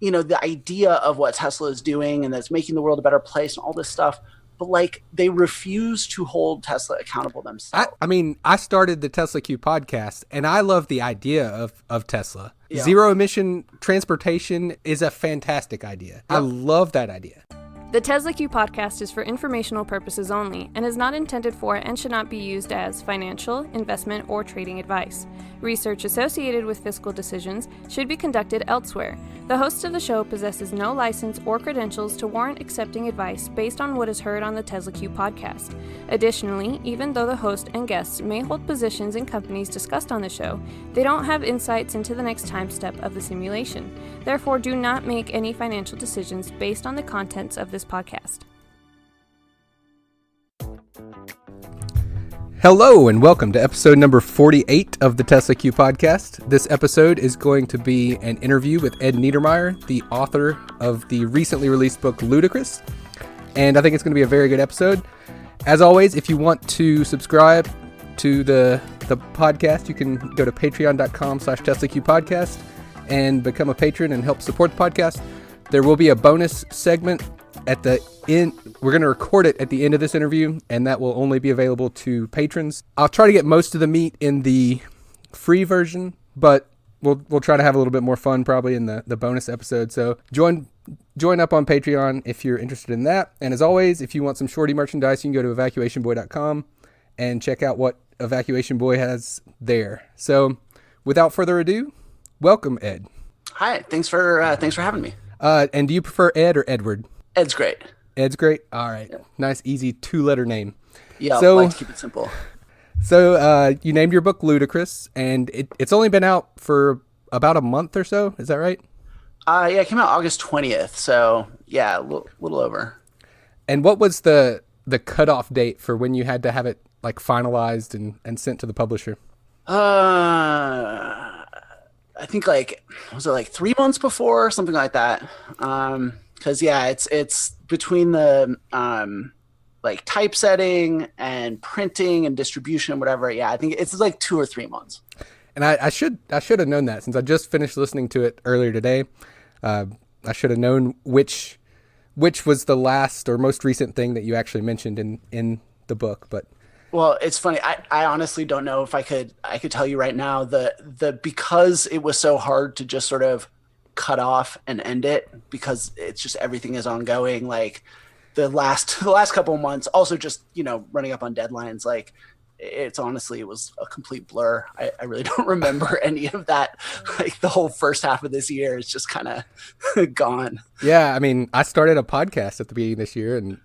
the idea of what Tesla is doing and that's making the world a better place and all this stuff. But like they refuse to hold Tesla accountable themselves. I mean, I started the Tesla Q podcast, and I love the idea of Tesla. Yeah. Zero emission transportation is a fantastic idea. I love that idea. The Tesla Q podcast is for informational purposes only and is not intended for and should not be used as financial, investment, or trading advice. Research associated with fiscal decisions should be conducted elsewhere. The host of the show possesses no license or credentials to warrant accepting advice based on what is heard on the Tesla Q podcast. Additionally, even though the host and guests may hold positions in companies discussed on the show, they don't have insights into the next time step of the simulation. Therefore, do not make any financial decisions based on the contents of this podcast. Hello and welcome to episode number 48 of the Tesla Q podcast. This episode is going to be an interview with Ed Niedermeyer, the author of the recently released book Ludicrous. And I think it's going to be a very good episode. As always, if you want to subscribe to the podcast, you can go to patreon.com/TeslaQ podcast and become a patron and help support the podcast. There will be a bonus segment at the end. We're going to record it at the end of this interview, and that will only be available to patrons. I'll try to get most of the meat in the free version, but we'll try to have a little bit more fun probably in the bonus episode. So join up on Patreon if you're interested in that. And as always, if you want some shorty merchandise, you can go to evacuationboy.com and check out what Evacuation Boy has there. So without further ado, welcome, Ed. Hi, thanks for having me. And do you prefer Ed or Edward? Ed's great. Ed's great? All right. Yeah. Nice, easy, 2-letter name. Yeah, so, I like to keep it simple. So you named your book Ludicrous, and it's only been out for about a month or so. Is that right? Yeah, it came out August 20th, so yeah, a little over. And what was the cutoff date for when you had to have it like finalized and sent to the publisher? I think was it 3 months before, something like that. Because yeah, it's between the typesetting and printing and distribution and whatever. Yeah, I think it's 2 or 3 months. And I should have known that since I just finished listening to it earlier today. I should have known which was the last or most recent thing that you actually mentioned in the book. But well, it's funny. I honestly don't know if I could tell you right now because it was so hard to just sort of cut off and end it because it's just everything is ongoing. Like the last couple of months, also just running up on deadlines. It was a complete blur. I really don't remember any of that. The whole first half of this year is just kind of gone. Yeah, I mean, I started a podcast at the beginning of this year, and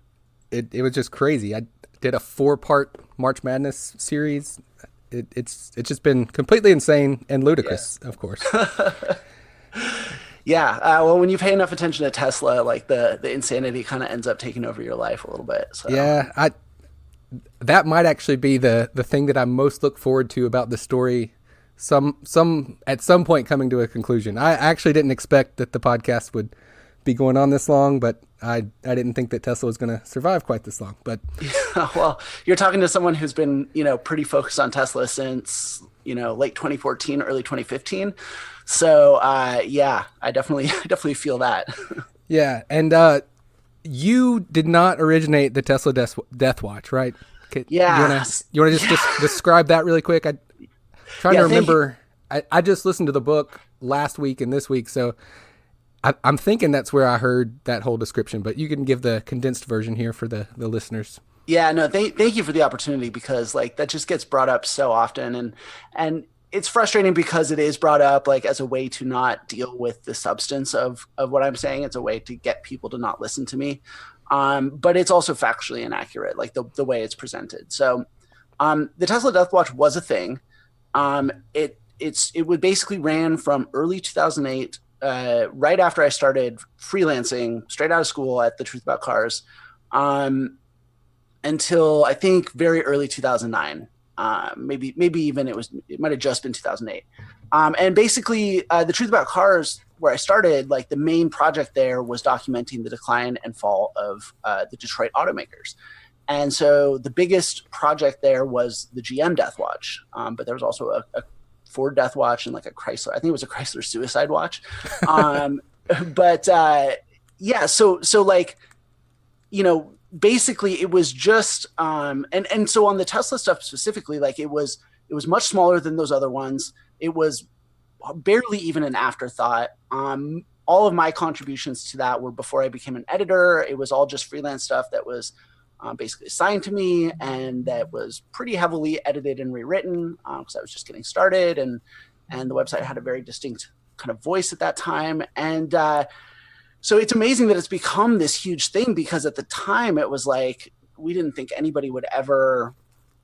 it was just crazy. I did a 4-part March Madness series. It's just been completely insane and ludicrous, of course. Yeah. Well, when you pay enough attention to Tesla, the insanity kind of ends up taking over your life a little bit. So. Yeah, that might actually be the thing that I most look forward to about the story. At some point coming to a conclusion. I actually didn't expect that the podcast would be going on this long, but I didn't think that Tesla was going to survive quite this long. But yeah, well, you're talking to someone who's been pretty focused on Tesla since late 2014, early 2015. So yeah, I definitely feel that. Yeah, and you did not originate the Tesla Death Watch, right? Yeah. You want to just describe that really quick? I'm trying to remember. I just listened to the book last week and this week, so I'm thinking that's where I heard that whole description. But you can give the condensed version here for the listeners. Yeah, no, thank you for the opportunity because that just gets brought up so often, and it's frustrating because it is brought up as a way to not deal with the substance of what I'm saying. It's a way to get people to not listen to me. But it's also factually inaccurate, the way it's presented. So the Tesla Death Watch was a thing. It would basically ran from early 2008, right after I started freelancing straight out of school at The Truth About Cars, until I think very early 2009. Maybe even it might have just been 2008. And basically The Truth About Cars, where I started, the main project there was documenting the decline and fall of the Detroit automakers. And so the biggest project there was the GM Death Watch. But there was also a Ford Death Watch and a Chrysler. I think it was a Chrysler Suicide Watch. But yeah, so like, basically it was just and so on the Tesla stuff specifically, like it was much smaller than those other ones. It was barely even an afterthought. All of my contributions to that were before I became an editor. It was all just freelance stuff that was basically assigned to me, and that was pretty heavily edited and rewritten because I was just getting started, and the website had a very distinct kind of voice at that time. And so it's amazing that it's become this huge thing, because at the time it was like we didn't think anybody would ever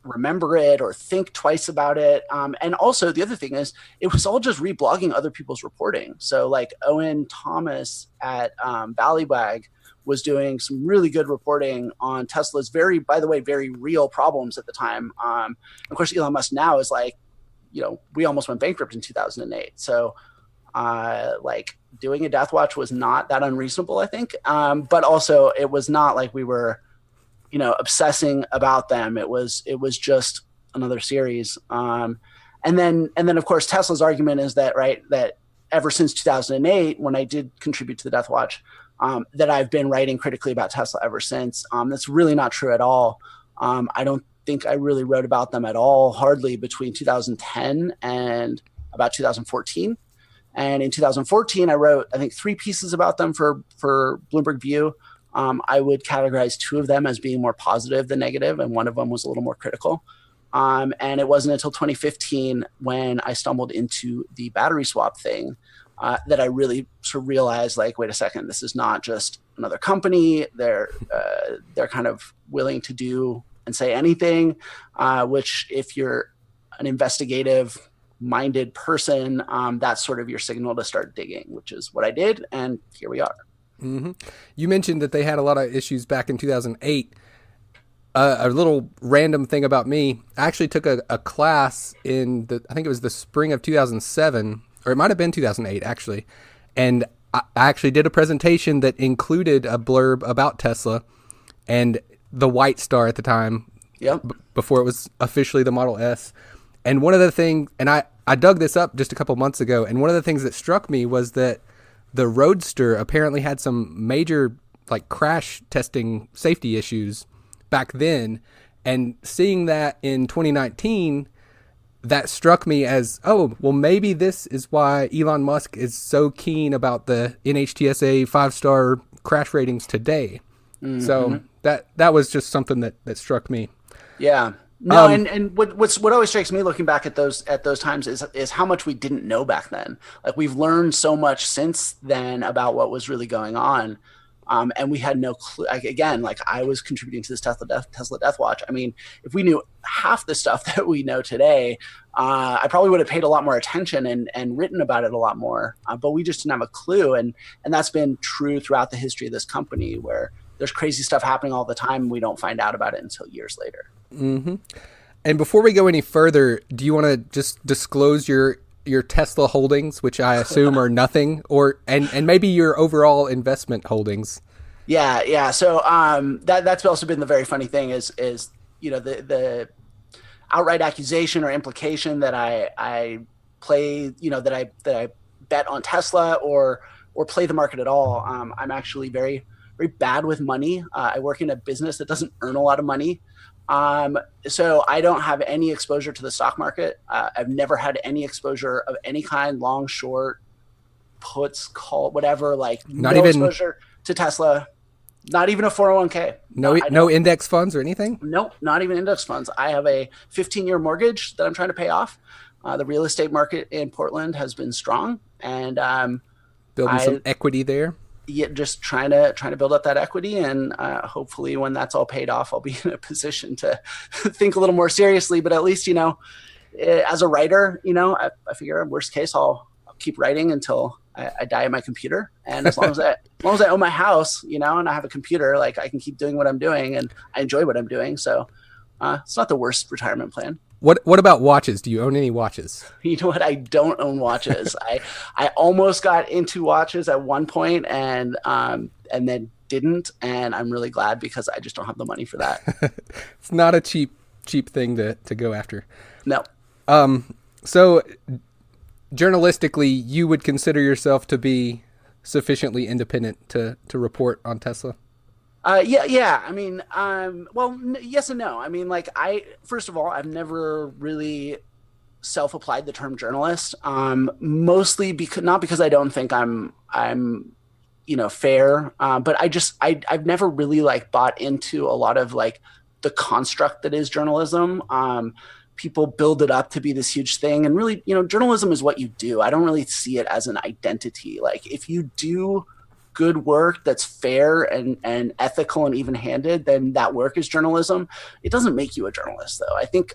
remember it or think twice about it. And also the other thing is it was all just reblogging other people's reporting. So like Owen Thomas at Ballybag was doing some really good reporting on Tesla's by the way, very real problems at the time. Of course, Elon Musk now is like, we almost went bankrupt in 2008. So like doing a death watch was not that unreasonable, I think. But also it was not like we were, obsessing about them. It was just another series. And then of course Tesla's argument is that, right, that ever since 2008, when I did contribute to the Death Watch, that I've been writing critically about Tesla ever since. That's really not true at all. I don't think I really wrote about them at all, hardly, between 2010 and about 2014. And in 2014, I wrote, I think, 3 pieces about them for Bloomberg View. I would categorize 2 of them as being more positive than negative, and one of them was a little more critical. And it wasn't until 2015 when I stumbled into the battery swap thing that I really sort of realized, like, wait a second, this is not just another company. They're kind of willing to do and say anything, which if you're an investigative-minded person, that's sort of your signal to start digging, which is what I did, and here we are. Mm-hmm. You mentioned that they had a lot of issues back in 2008. A little random thing about me, I actually took a class I think it was the spring of 2007, or it might have been 2008 actually. And I actually did a presentation that included a blurb about Tesla and the White Star at the time. Yep. Before it was officially the Model S. And one of the things, and I dug this up just a couple months ago, and one of the things that struck me was that the Roadster apparently had some major like crash testing safety issues back then. And seeing that in 2019, that struck me as, oh, well, maybe this is why Elon Musk is so keen about the NHTSA 5-star crash ratings today. Mm-hmm. So that was just something that struck me. Yeah. No, and what always strikes me looking back at those times is how much we didn't know back then. Like, we've learned so much since then about what was really going on, and we had no clue. Like, again, like, I was contributing to this Tesla Death Watch. I mean, if we knew half the stuff that we know today, I probably would have paid a lot more attention and written about it a lot more. But we just didn't have a clue, and that's been true throughout the history of this company, where there's crazy stuff happening all the time, and we don't find out about it until years later. Mm-hmm. And before we go any further, do you want to just disclose your Tesla holdings, which I assume are nothing, and maybe your overall investment holdings? Yeah. So that's also been the very funny thing is the outright accusation or implication that I play, that I bet on Tesla or play the market at all. I'm actually very, very bad with money. I work in a business that doesn't earn a lot of money. So I don't have any exposure to the stock market. I've never had any exposure of any kind, long, short, puts, call, whatever, like not no even exposure to Tesla, not even a 401k. No index funds or anything? Nope, not even index funds. I have a 15-year mortgage that I'm trying to pay off. The real estate market in Portland has been strong, and building some equity there. Yeah, just trying to build up that equity, and hopefully when that's all paid off, I'll be in a position to think a little more seriously. But at least, as a writer, I figure worst case, I'll keep writing until I die at my computer. And as long as I own my house, and I have a computer, like, I can keep doing what I'm doing, and I enjoy what I'm doing. So it's not the worst retirement plan. What about watches? Do you own any watches? You know what? I don't own watches. I almost got into watches at one point and then didn't, and I'm really glad because I just don't have the money for that. It's not a cheap thing to go after. No. So journalistically, you would consider yourself to be sufficiently independent to report on Tesla? Yeah. I mean, well, yes and no. I mean, like, first of all, I've never really self-applied the term journalist, mostly because not because I don't think I'm fair, but I've never really like bought into a lot of like the construct that is journalism. People build it up to be this huge thing, and really, journalism is what you do. I don't really see it as an identity. Like, if you do good work that's fair and ethical and even-handed, then that work is journalism. It doesn't make you a journalist, though. I think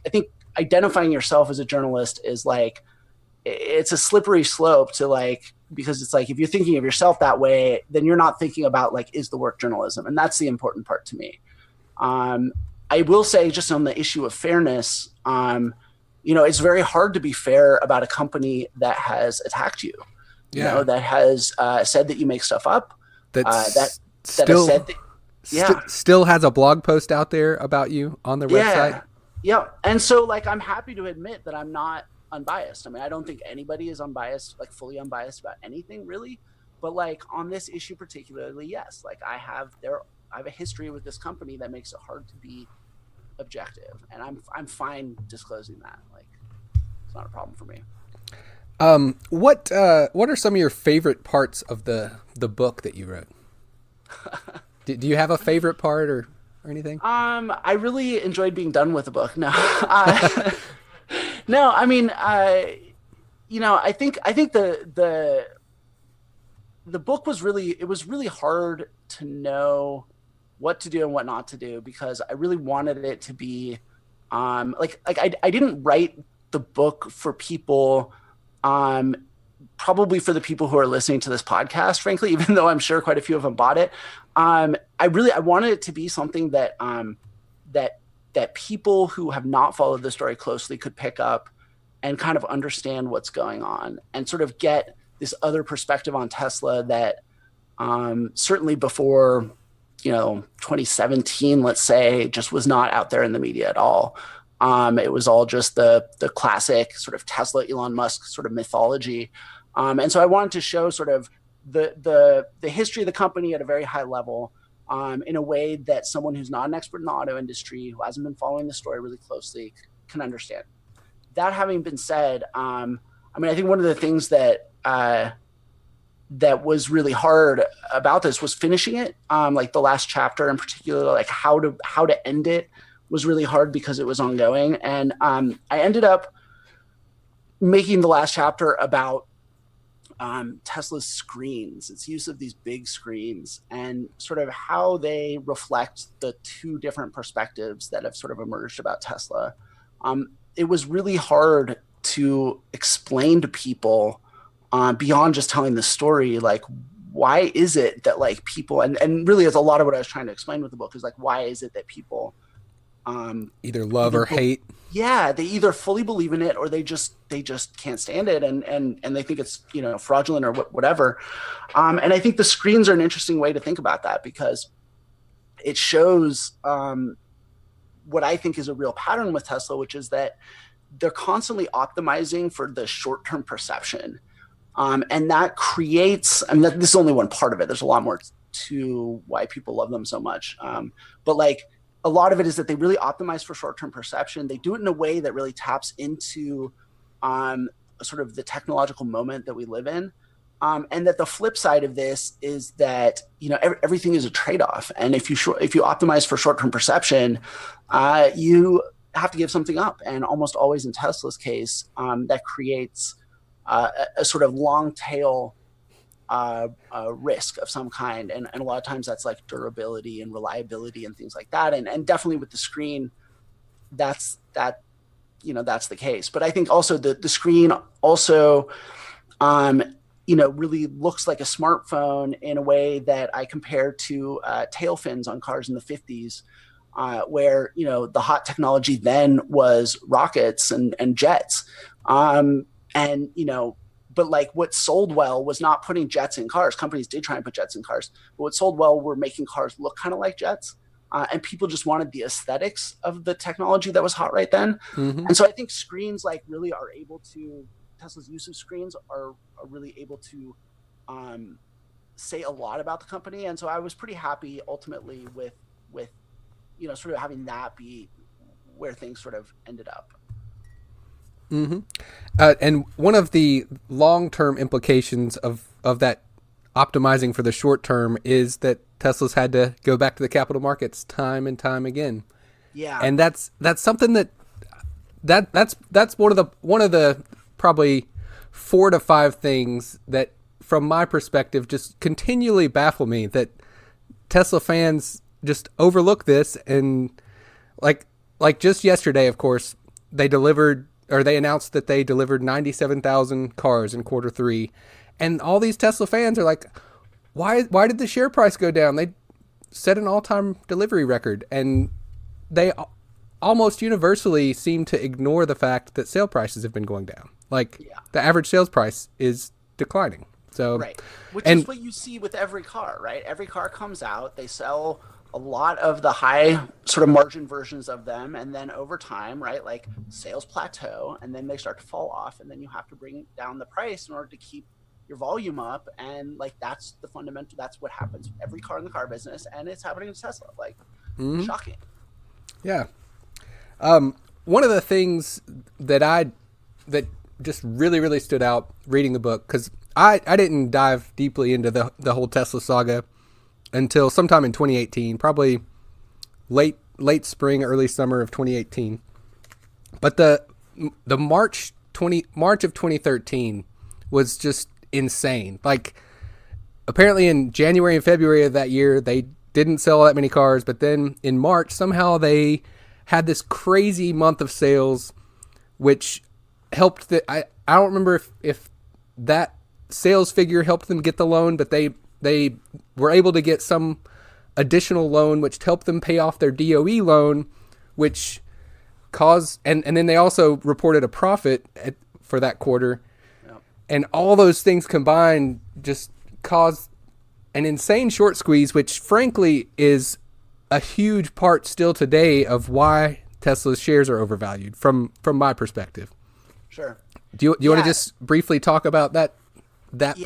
identifying yourself as a journalist is like, it's a slippery slope to like, because it's like, if you're thinking of yourself that way, then you're not thinking about like, is the work journalism? And that's the important part to me. I will say, just on the issue of fairness, it's very hard to be fair about a company that has attacked you, that has said that you make stuff up, that still has said that, still has a blog post out there about you on their website. Yeah. And so like, I'm happy to admit that I'm not unbiased. I mean, I don't think anybody is unbiased, like fully unbiased about anything really, but like on this issue particularly, yes, like I have a history with this company that makes it hard to be objective, and I'm fine disclosing that. Like, it's not a problem for me. What are some of your favorite parts of the book that you wrote? Do you have a favorite part or anything? I really enjoyed being done with the book. No, no, I mean, I think the book was really hard to know what to do and what not to do, because I really wanted it to be, I didn't write the book for people, probably for the people who are listening to this podcast, frankly, even though I'm sure quite a few of them bought it. I wanted it to be something that people who have not followed the story closely could pick up and kind of understand what's going on and sort of get this other perspective on Tesla that, certainly before, 2017, let's say, just was not out there in the media at all. It was all just the classic sort of Tesla, Elon Musk sort of mythology. And so I wanted to show sort of the history of the company at a very high level, in a way that someone who's not an expert in the auto industry, who hasn't been following the story really closely, can understand. That having been said, I think one of the things that was really hard about this was finishing it. Like the last chapter in particular, like how to end it was really hard because it was ongoing. And I ended up making the last chapter about Tesla's screens, its use of these big screens, and sort of how they reflect the two different perspectives that have sort of emerged about Tesla. It was really hard to explain to people, beyond just telling the story, like, why is it that like people, and really it's a lot of what I was trying to explain with the book, is like, why is it that people either love or hate? Yeah, they either fully believe in it or they just can't stand it, and they think it's fraudulent or whatever. And I think the screens are an interesting way to think about that, because it shows what I think is a real pattern with Tesla, which is that they're constantly optimizing for the short-term perception. And that creates, this is only one part of it. There's a lot more to why people love them so much. But like, a lot of it is that they really optimize for short-term perception. They do it in a way that really taps into sort of the technological moment that we live in. And that the flip side of this is that, everything is a trade-off. And if you optimize for short-term perception, you have to give something up. And almost always in Tesla's case, that creates a sort of long tail risk of some kind. And a lot of times that's like durability and reliability and things like that. And definitely with the screen, that's the case. But I think also the screen also, really looks like a smartphone in a way that I compare to tail fins on cars in the 50s, where, the hot technology then was rockets and jets. But like what sold well was not putting jets in cars. Companies did try and put jets in cars, but what sold well were making cars look kind of like jets. And people just wanted the aesthetics of the technology that was hot right then. Mm-hmm. And so I think screens like really are able to, Tesla's use of screens are really able to say a lot about the company. And so I was pretty happy ultimately with sort of having that be where things sort of ended up. Mm-hmm. And one of the long-term implications of that optimizing for the short term is that Tesla's had to go back to the capital markets time and time again. Yeah. And that's something that's one of the probably 4 to 5 things that, from my perspective, just continually baffle me, that Tesla fans just overlook this. And like just yesterday, of course, they announced that they delivered 97,000 cars in quarter 3, and all these Tesla fans are like, why did the share price go down? They set an all-time delivery record, and they almost universally seem to ignore the fact that sale prices have been going down. Like, the average sales price is declining. So, right. Which is what you see with every car, right? Every car comes out, they sell a lot of the high sort of margin versions of them, and then over time, right, like sales plateau, and then they start to fall off, and then you have to bring down the price in order to keep your volume up. And like, that's the fundamental, that's what happens with every car in the car business, and it's happening with Tesla. Like, shocking. Yeah. One of the things that just really, really stood out reading the book, because I didn't dive deeply into the whole Tesla saga until sometime in 2018, probably late spring, early summer of 2018. But the March of 2013 was just insane. Like, apparently in January and February of that year, they didn't sell that many cars, but then in March, somehow they had this crazy month of sales, which helped I don't remember if that sales figure helped them get the loan, but they were able to get some additional loan, which helped them pay off their DOE loan, which caused, and then they also reported a profit for that quarter. Yep. And all those things combined just caused an insane short squeeze, which frankly is a huge part still today of why Tesla's shares are overvalued from my perspective. Sure. Do you want to just briefly talk about that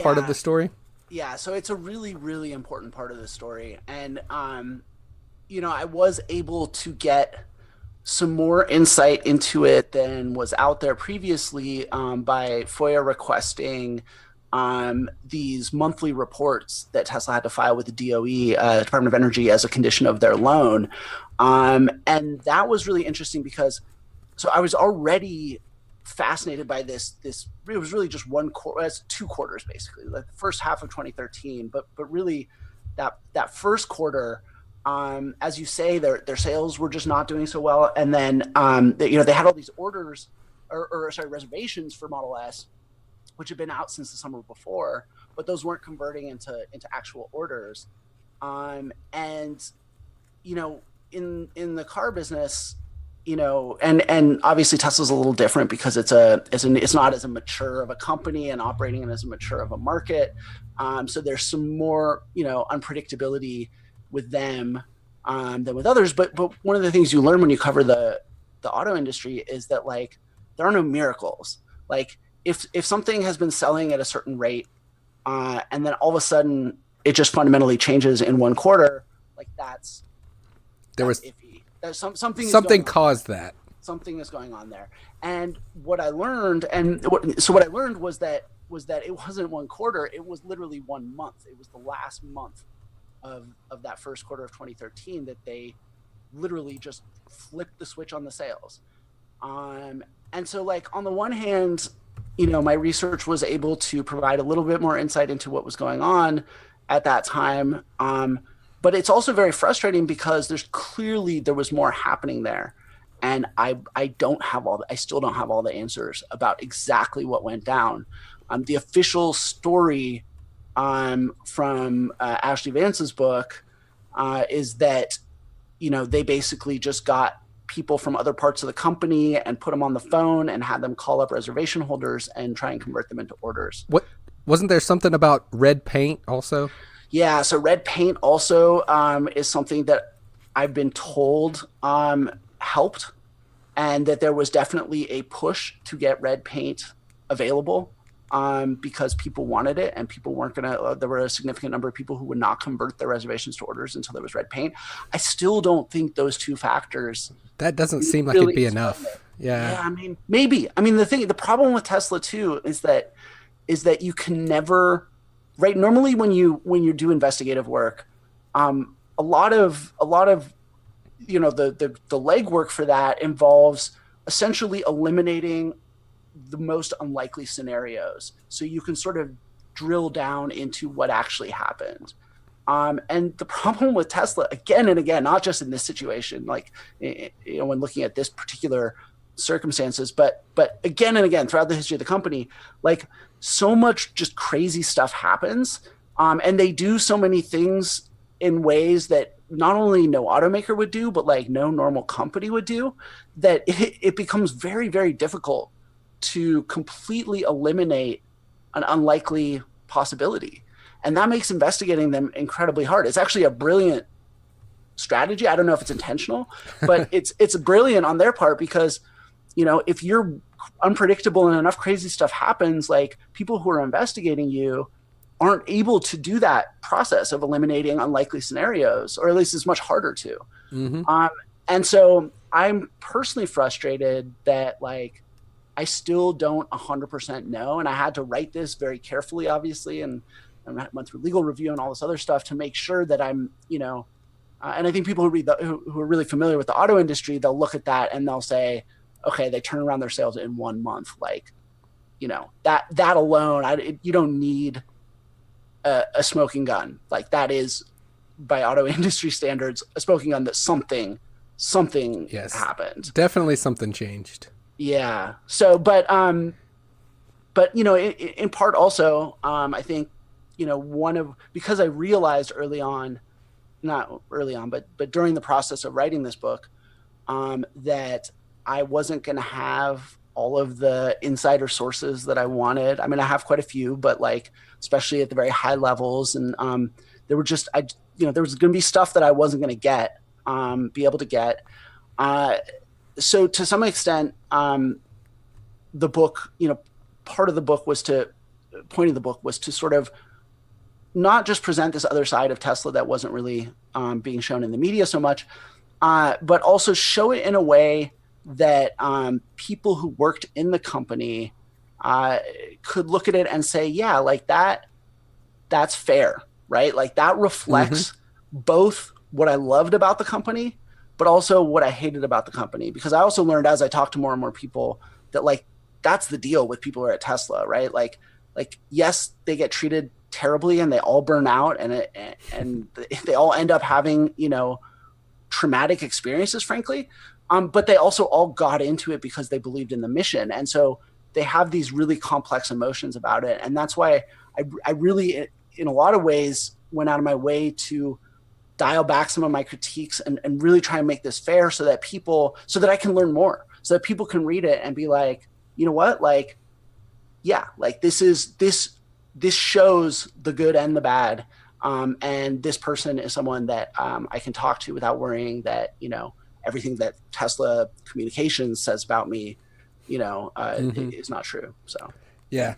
part of the story? Yeah, so it's a really, really important part of the story. And, I was able to get some more insight into it than was out there previously by FOIA requesting these monthly reports that Tesla had to file with the DOE, Department of Energy, as a condition of their loan. And that was really interesting because, so I was already fascinated by this. It was really just one quarter, it's 2 quarters basically, like the first half of 2013, but really that first quarter, as you say, their sales were just not doing so well. And then they had all these orders or reservations for Model S, which had been out since the summer before, but those weren't converting into actual orders. And in the car business, and obviously Tesla's a little different because it's not as mature of a company and operating in as mature of a market. So there's some more, unpredictability with them than with others. But one of the things you learn when you cover the auto industry is that, like, there are no miracles. Like, if something has been selling at a certain rate, and then all of a sudden it just fundamentally changes in one quarter, like that's iffy. There's something caused that. Something is going on there. And what I learned, was that it wasn't one quarter, it was literally 1 month. It was the last month of that first quarter of 2013 that they literally just flipped the switch on the sales. And so, like, on the one hand, my research was able to provide a little bit more insight into what was going on at that time. But it's also very frustrating because there was more happening there. And I still don't have all the answers about exactly what went down. The official story from Ashley Vance's book is that, they basically just got people from other parts of the company and put them on the phone and had them call up reservation holders and try and convert them into orders. What wasn't there something about red paint also? Yeah, so red paint also is something that I've been told helped, and that there was definitely a push to get red paint available. because people wanted it and people weren't going to, there were a significant number of people who would not convert their reservations to orders until there was red paint. I still don't think those two factors. That doesn't seem like really it'd be enough. Yeah. I mean, maybe. I mean, the problem with Tesla too is that you can never, right? Normally when you do investigative work, a lot of you know, the legwork for that involves essentially eliminating the most unlikely scenarios, so you can sort of drill down into what actually happened. And the problem with Tesla, again and again, not just in this situation, like, you know, when looking at this particular circumstances, but again and again throughout the history of the company, like, so much just crazy stuff happens, and they do so many things in ways that not only no automaker would do, but like no normal company would do, that it becomes very, very difficult to completely eliminate an unlikely possibility. And that makes investigating them incredibly hard. It's actually a brilliant strategy. I don't know if it's intentional, but it's brilliant on their part, because, you know, if you're unpredictable and enough crazy stuff happens, like, people who are investigating you aren't able to do that process of eliminating unlikely scenarios, or at least it's much harder to. And so I'm personally frustrated that, like, I still don't 100% know. And I had to write this very carefully, obviously, and I went through legal review and all this other stuff to make sure that I'm, you know, and I think people who are really familiar with the auto industry, they'll look at that and they'll say, okay, they turn around their sales in 1 month. Like, you know, that alone, you don't need a smoking gun. Like, that is, by auto industry standards, a smoking gun that something Yes, happened. Definitely something changed. Yeah. So, but you know, in part also, I think, you know, because I realized early on, not early on, but during the process of writing this book, that I wasn't going to have all of the insider sources that I wanted. I mean, I have quite a few, but, like, especially at the very high levels, and there were just, there was going to be stuff that I wasn't going to be able to get. So to some extent, the book, you know, point of the book was to sort of not just present this other side of Tesla that wasn't really being shown in the media so much, but also show it in a way that people who worked in the company could look at it and say, yeah, like, that's fair, right? Like, that reflects both what I loved about the company, but also what I hated about the company. Because I also learned, as I talked to more and more people, that, like, that's the deal with people who are at Tesla, right? Like yes, they get treated terribly and they all burn out, and they all end up having, you know, traumatic experiences, frankly. But they also all got into it because they believed in the mission. And so they have these really complex emotions about it. And that's why I really, in a lot of ways, went out of my way to dial back some of my critiques and really try and make this fair, so that I can learn more, so that people can read it and be like, you know what, like, yeah, like, this shows the good and the bad. And this person is someone that I can talk to without worrying that, you know, everything that Tesla communications says about me, you know, is not true. So, yeah.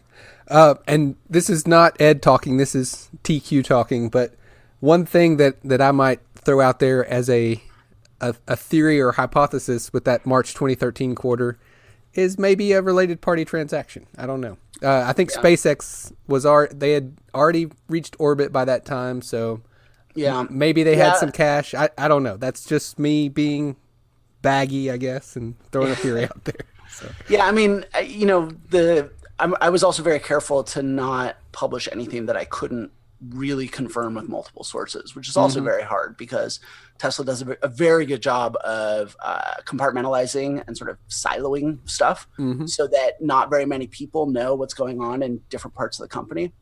And this is not Ed talking, this is TQ talking, but one thing that I might throw out there as a theory or hypothesis with that March 2013 quarter is maybe a related party transaction. I don't know. I think SpaceX they had already reached orbit by that time, so yeah, maybe they had some cash. I don't know. That's just me being baggy, I guess, and throwing a theory out there. So. Yeah, I mean, you know, I was also very careful to not publish anything that I couldn't really confirm with multiple sources, which is also very hard, because Tesla does a very good job of compartmentalizing and sort of siloing stuff, so that not very many people know what's going on in different parts of the company.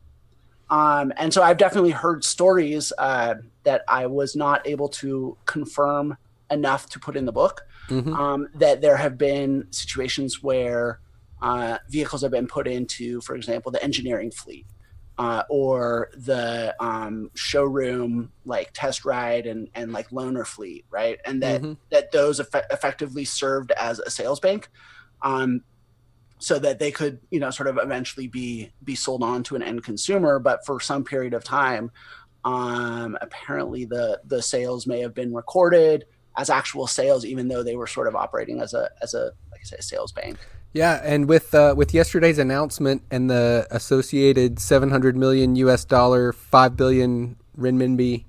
And so I've definitely heard stories that I was not able to confirm enough to put in the book, that there have been situations where vehicles have been put into, for example, the engineering fleet, or the showroom, like, test ride and like loaner fleet, right? And that those effectively served as a sales bank. so that they could, sort of eventually be sold on to an end consumer. But for some period of time, apparently the sales may have been recorded as actual sales, even though they were sort of operating as a like I say, a sales bank. Yeah, and with yesterday's announcement and the associated 700 million US dollar, 5 billion renminbi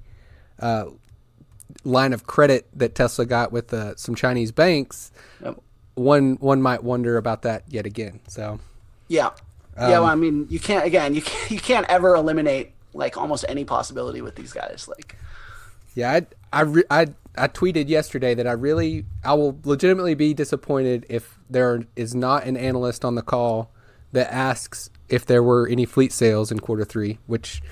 line of credit that Tesla got with some Chinese banks, Yep. one might wonder about that yet again. So yeah, well, I mean, you can't ever eliminate like almost any possibility with these guys. Like, yeah, I tweeted yesterday that I will legitimately be disappointed if there is not an analyst on the call that asks if there were any fleet sales in quarter three, which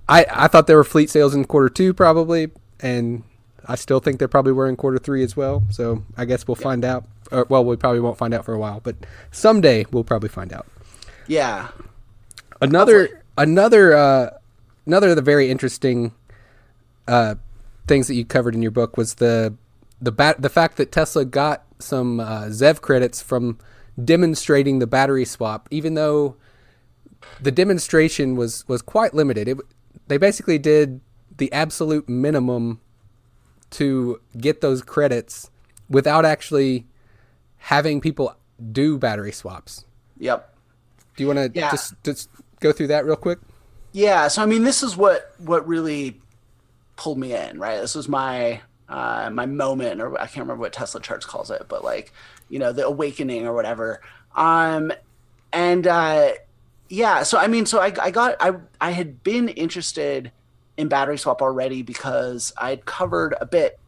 I thought there were fleet sales in quarter two probably, and I still think there probably were in quarter three as well. So I guess we'll find out. Well, we probably won't find out for a while, but someday we'll probably find out. Yeah. Another of the very interesting things that you covered in your book was the fact that Tesla got some ZEV credits from demonstrating the battery swap, even though the demonstration was quite limited. They basically did the absolute minimum to get those credits without actually having people do battery swaps. Yep. Do you want to just go through that real quick? Yeah. So I mean, this is what really pulled me in, right? This was my my moment, or I can't remember what Tesla Charts calls it, but like, the awakening or whatever. Yeah. So I mean, I had been interested in battery swap already because I'd covered a bit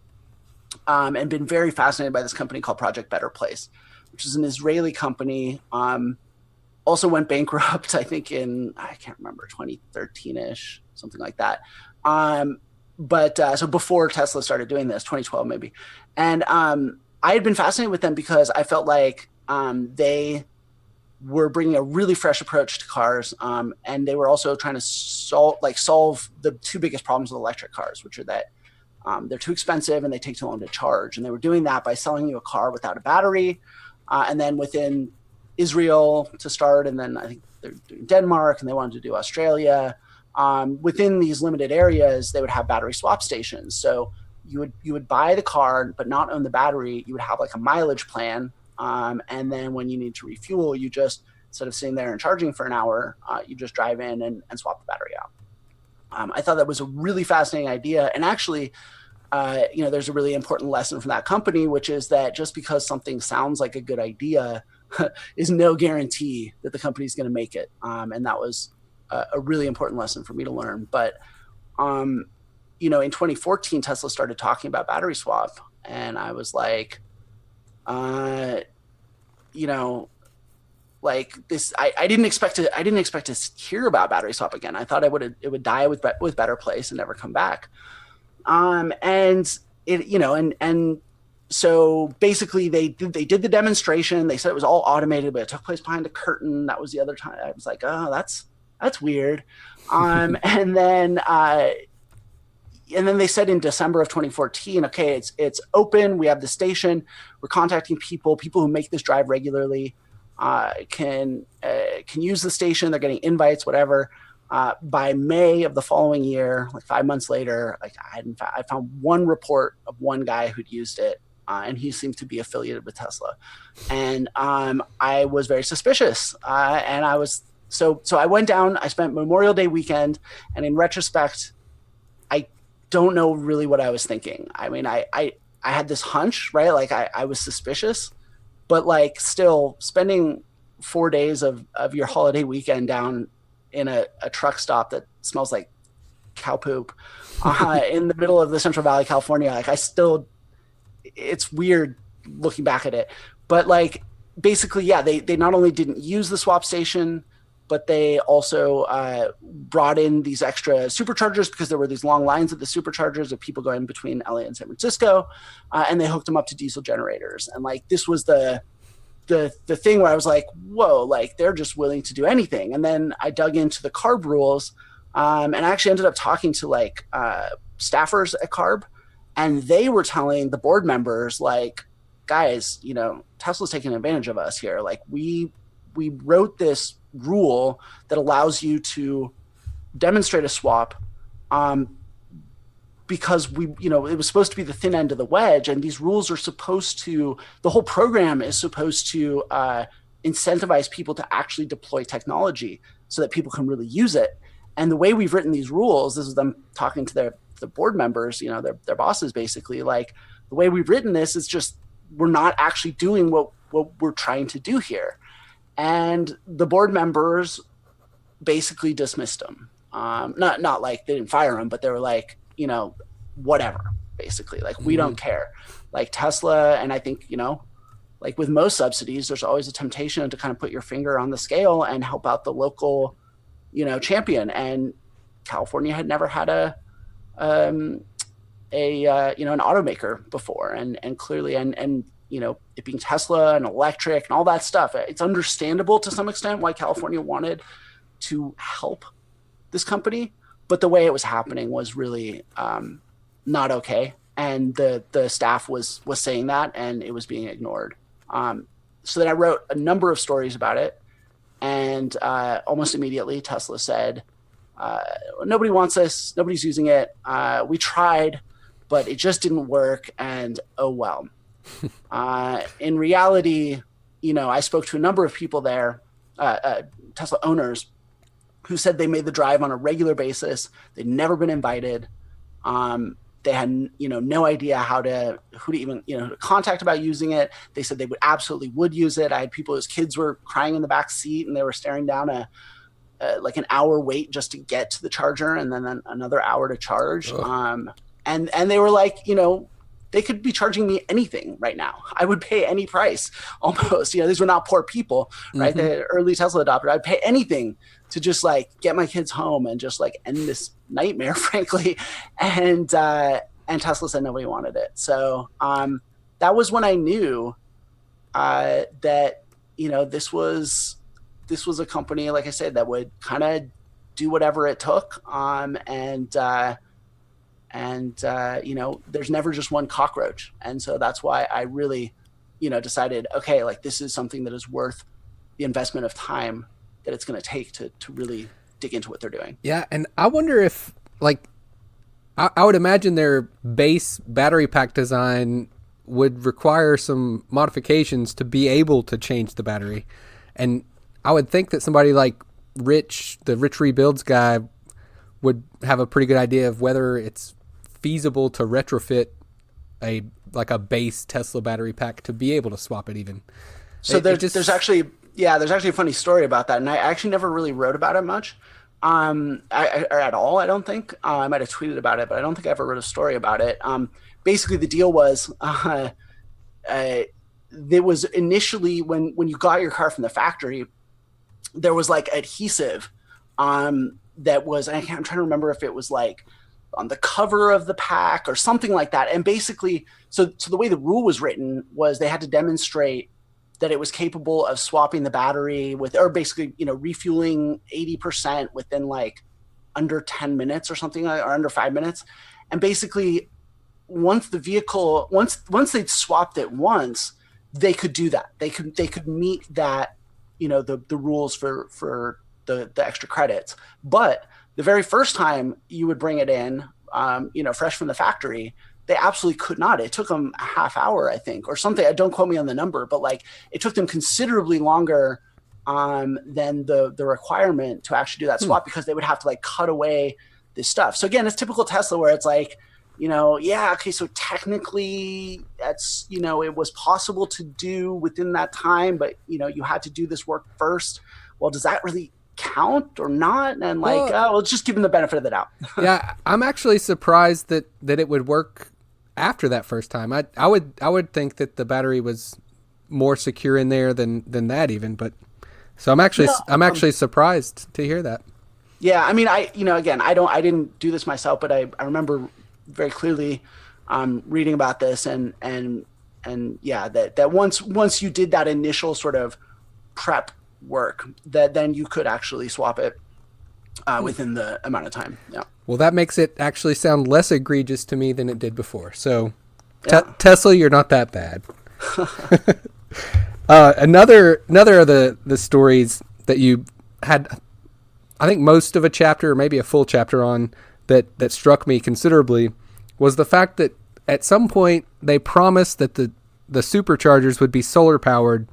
and been very fascinated by this company called Project Better Place, which is an Israeli company. Also went bankrupt, I think I can't remember, 2013-ish, something like that. But so before Tesla started doing this, 2012 maybe. And I had been fascinated with them because I felt like they were bringing a really fresh approach to cars, and they were also trying to solve the two biggest problems with electric cars, which are that they're too expensive and they take too long to charge. And they were doing that by selling you a car without a battery, and then within Israel to start, and then I think they're doing Denmark, and they wanted to do Australia. Within these limited areas, they would have battery swap stations. So you would buy the car but not own the battery. You would have like a mileage plan. And then when you need to refuel, you just, instead of sitting there and charging for an hour, you just drive in and swap the battery out. I thought that was a really fascinating idea. And actually, there's a really important lesson from that company, which is that just because something sounds like a good idea is no guarantee that the company's going to make it. And that was a really important lesson for me to learn. But, in 2014, Tesla started talking about battery swap. And I was like, like this, I didn't expect to hear about battery swap again. I thought it would die with Better Place and never come back. So basically they did the demonstration. They said it was all automated, but it took place behind a curtain. That was the other time. I was like, oh, that's weird. And then they said in December of 2014, okay, it's open. We have the station. We're contacting people who make this drive regularly, can use the station. They're getting invites, whatever. By May of the following year, like 5 months later, like I found one report of one guy who'd used it, and he seemed to be affiliated with Tesla. And I was very suspicious, and I was so I went down. I spent Memorial Day weekend, and in retrospect, I don't know really what I was thinking. I mean, I had this hunch, right? Like I was suspicious, but like still spending 4 days of your holiday weekend down in a truck stop that smells like cow poop in the middle of the Central Valley, California. Like it's weird looking back at it, but like basically, yeah, they not only didn't use the swap station, but they also brought in these extra superchargers because there were these long lines at the superchargers of people going between LA and San Francisco, and they hooked them up to diesel generators. And like this was the thing where I was like, whoa, like they're just willing to do anything. And then I dug into the CARB rules, and I actually ended up talking to like staffers at CARB, and they were telling the board members like, guys, Tesla's taking advantage of us here. Like we we wrote this rule that allows you to demonstrate a swap, because it was supposed to be the thin end of the wedge, and these rules are supposed to, the whole program is supposed to incentivize people to actually deploy technology so that people can really use it. And the way we've written these rules, this is them talking to the board members, their bosses, basically, like, the way we've written this is just, we're not actually doing what we're trying to do here. And the board members basically dismissed them. Not like they didn't fire them, but they were like, whatever, basically, like, we don't care. Like Tesla, and I think, like with most subsidies, there's always a temptation to kind of put your finger on the scale and help out the local, champion. And California had never had an automaker before, and clearly, and it being Tesla and electric and all that stuff, it's understandable to some extent why California wanted to help this company, but the way it was happening was really not okay, and the staff was saying that, and it was being ignored. So then I wrote a number of stories about it, and almost immediately Tesla said, nobody wants this, nobody's using it, we tried, but it just didn't work, and oh well. In reality, I spoke to a number of people there, Tesla owners, who said they made the drive on a regular basis. They'd never been invited. They had, no idea who to even, to contact about using it. They said they would use it. I had people whose kids were crying in the back seat, and they were staring down like an hour wait just to get to the charger, and then another hour to charge. Oh. And they were like, they could be charging me anything right now. I would pay any price almost. These were not poor people, right? Mm-hmm. The early Tesla adopter. I'd pay anything to just like get my kids home and just like end this nightmare, frankly. And Tesla said nobody wanted it. So that was when I knew that, this was a company, like I said, that would kind of do whatever it took. There's never just one cockroach. And so that's why I really, decided, okay, like, this is something that is worth the investment of time that it's going to take to really dig into what they're doing. Yeah. And I wonder if, like, I would imagine their base battery pack design would require some modifications to be able to change the battery. And I would think that somebody like Rich, the Rich Rebuilds guy, would have a pretty good idea of whether it's feasible to retrofit a base Tesla battery pack to be able to swap it even. So there's actually a funny story about that, and I actually never really wrote about it much, or at all. I don't think. I might have tweeted about it, but I don't think I ever wrote a story about it. Basically, the deal was, there was initially when you got your car from the factory, there was like adhesive, that was, I'm trying to remember if it was like on the cover of the pack or something like that. And basically, so the way the rule was written was they had to demonstrate that it was capable of swapping the battery or basically, refueling 80% within like under 10 minutes or something, or under 5 minutes. And basically, once they'd swapped it once, they could do that. They could meet that, the rules for the extra credits. But the very first time you would bring it in, fresh from the factory, they absolutely could not. It took them a half hour, I think, or something. Don't quote me on the number, but like it took them considerably longer than the requirement to actually do that swap, because they would have to like cut away this stuff. So again, it's typical Tesla where it's like, okay, so technically that's, it was possible to do within that time, but you had to do this work first. Well, does that really count or not? And like, we'll just give them the benefit of the doubt. Yeah, I'm actually surprised that it would work after that first time. I would think that the battery was more secure in there than that even. But so I'm actually surprised to hear that. Yeah, I mean, I didn't do this myself, but I remember very clearly reading about this and yeah, that once you did that initial sort of prep work, that then you could actually swap it within the amount of time. Yeah. Well, that makes it actually sound less egregious to me than it did before. So Tesla, you're not that bad. Another of the stories that you had, I think most of a chapter or maybe a full chapter on that struck me considerably was the fact that at some point they promised that the superchargers would be solar powered,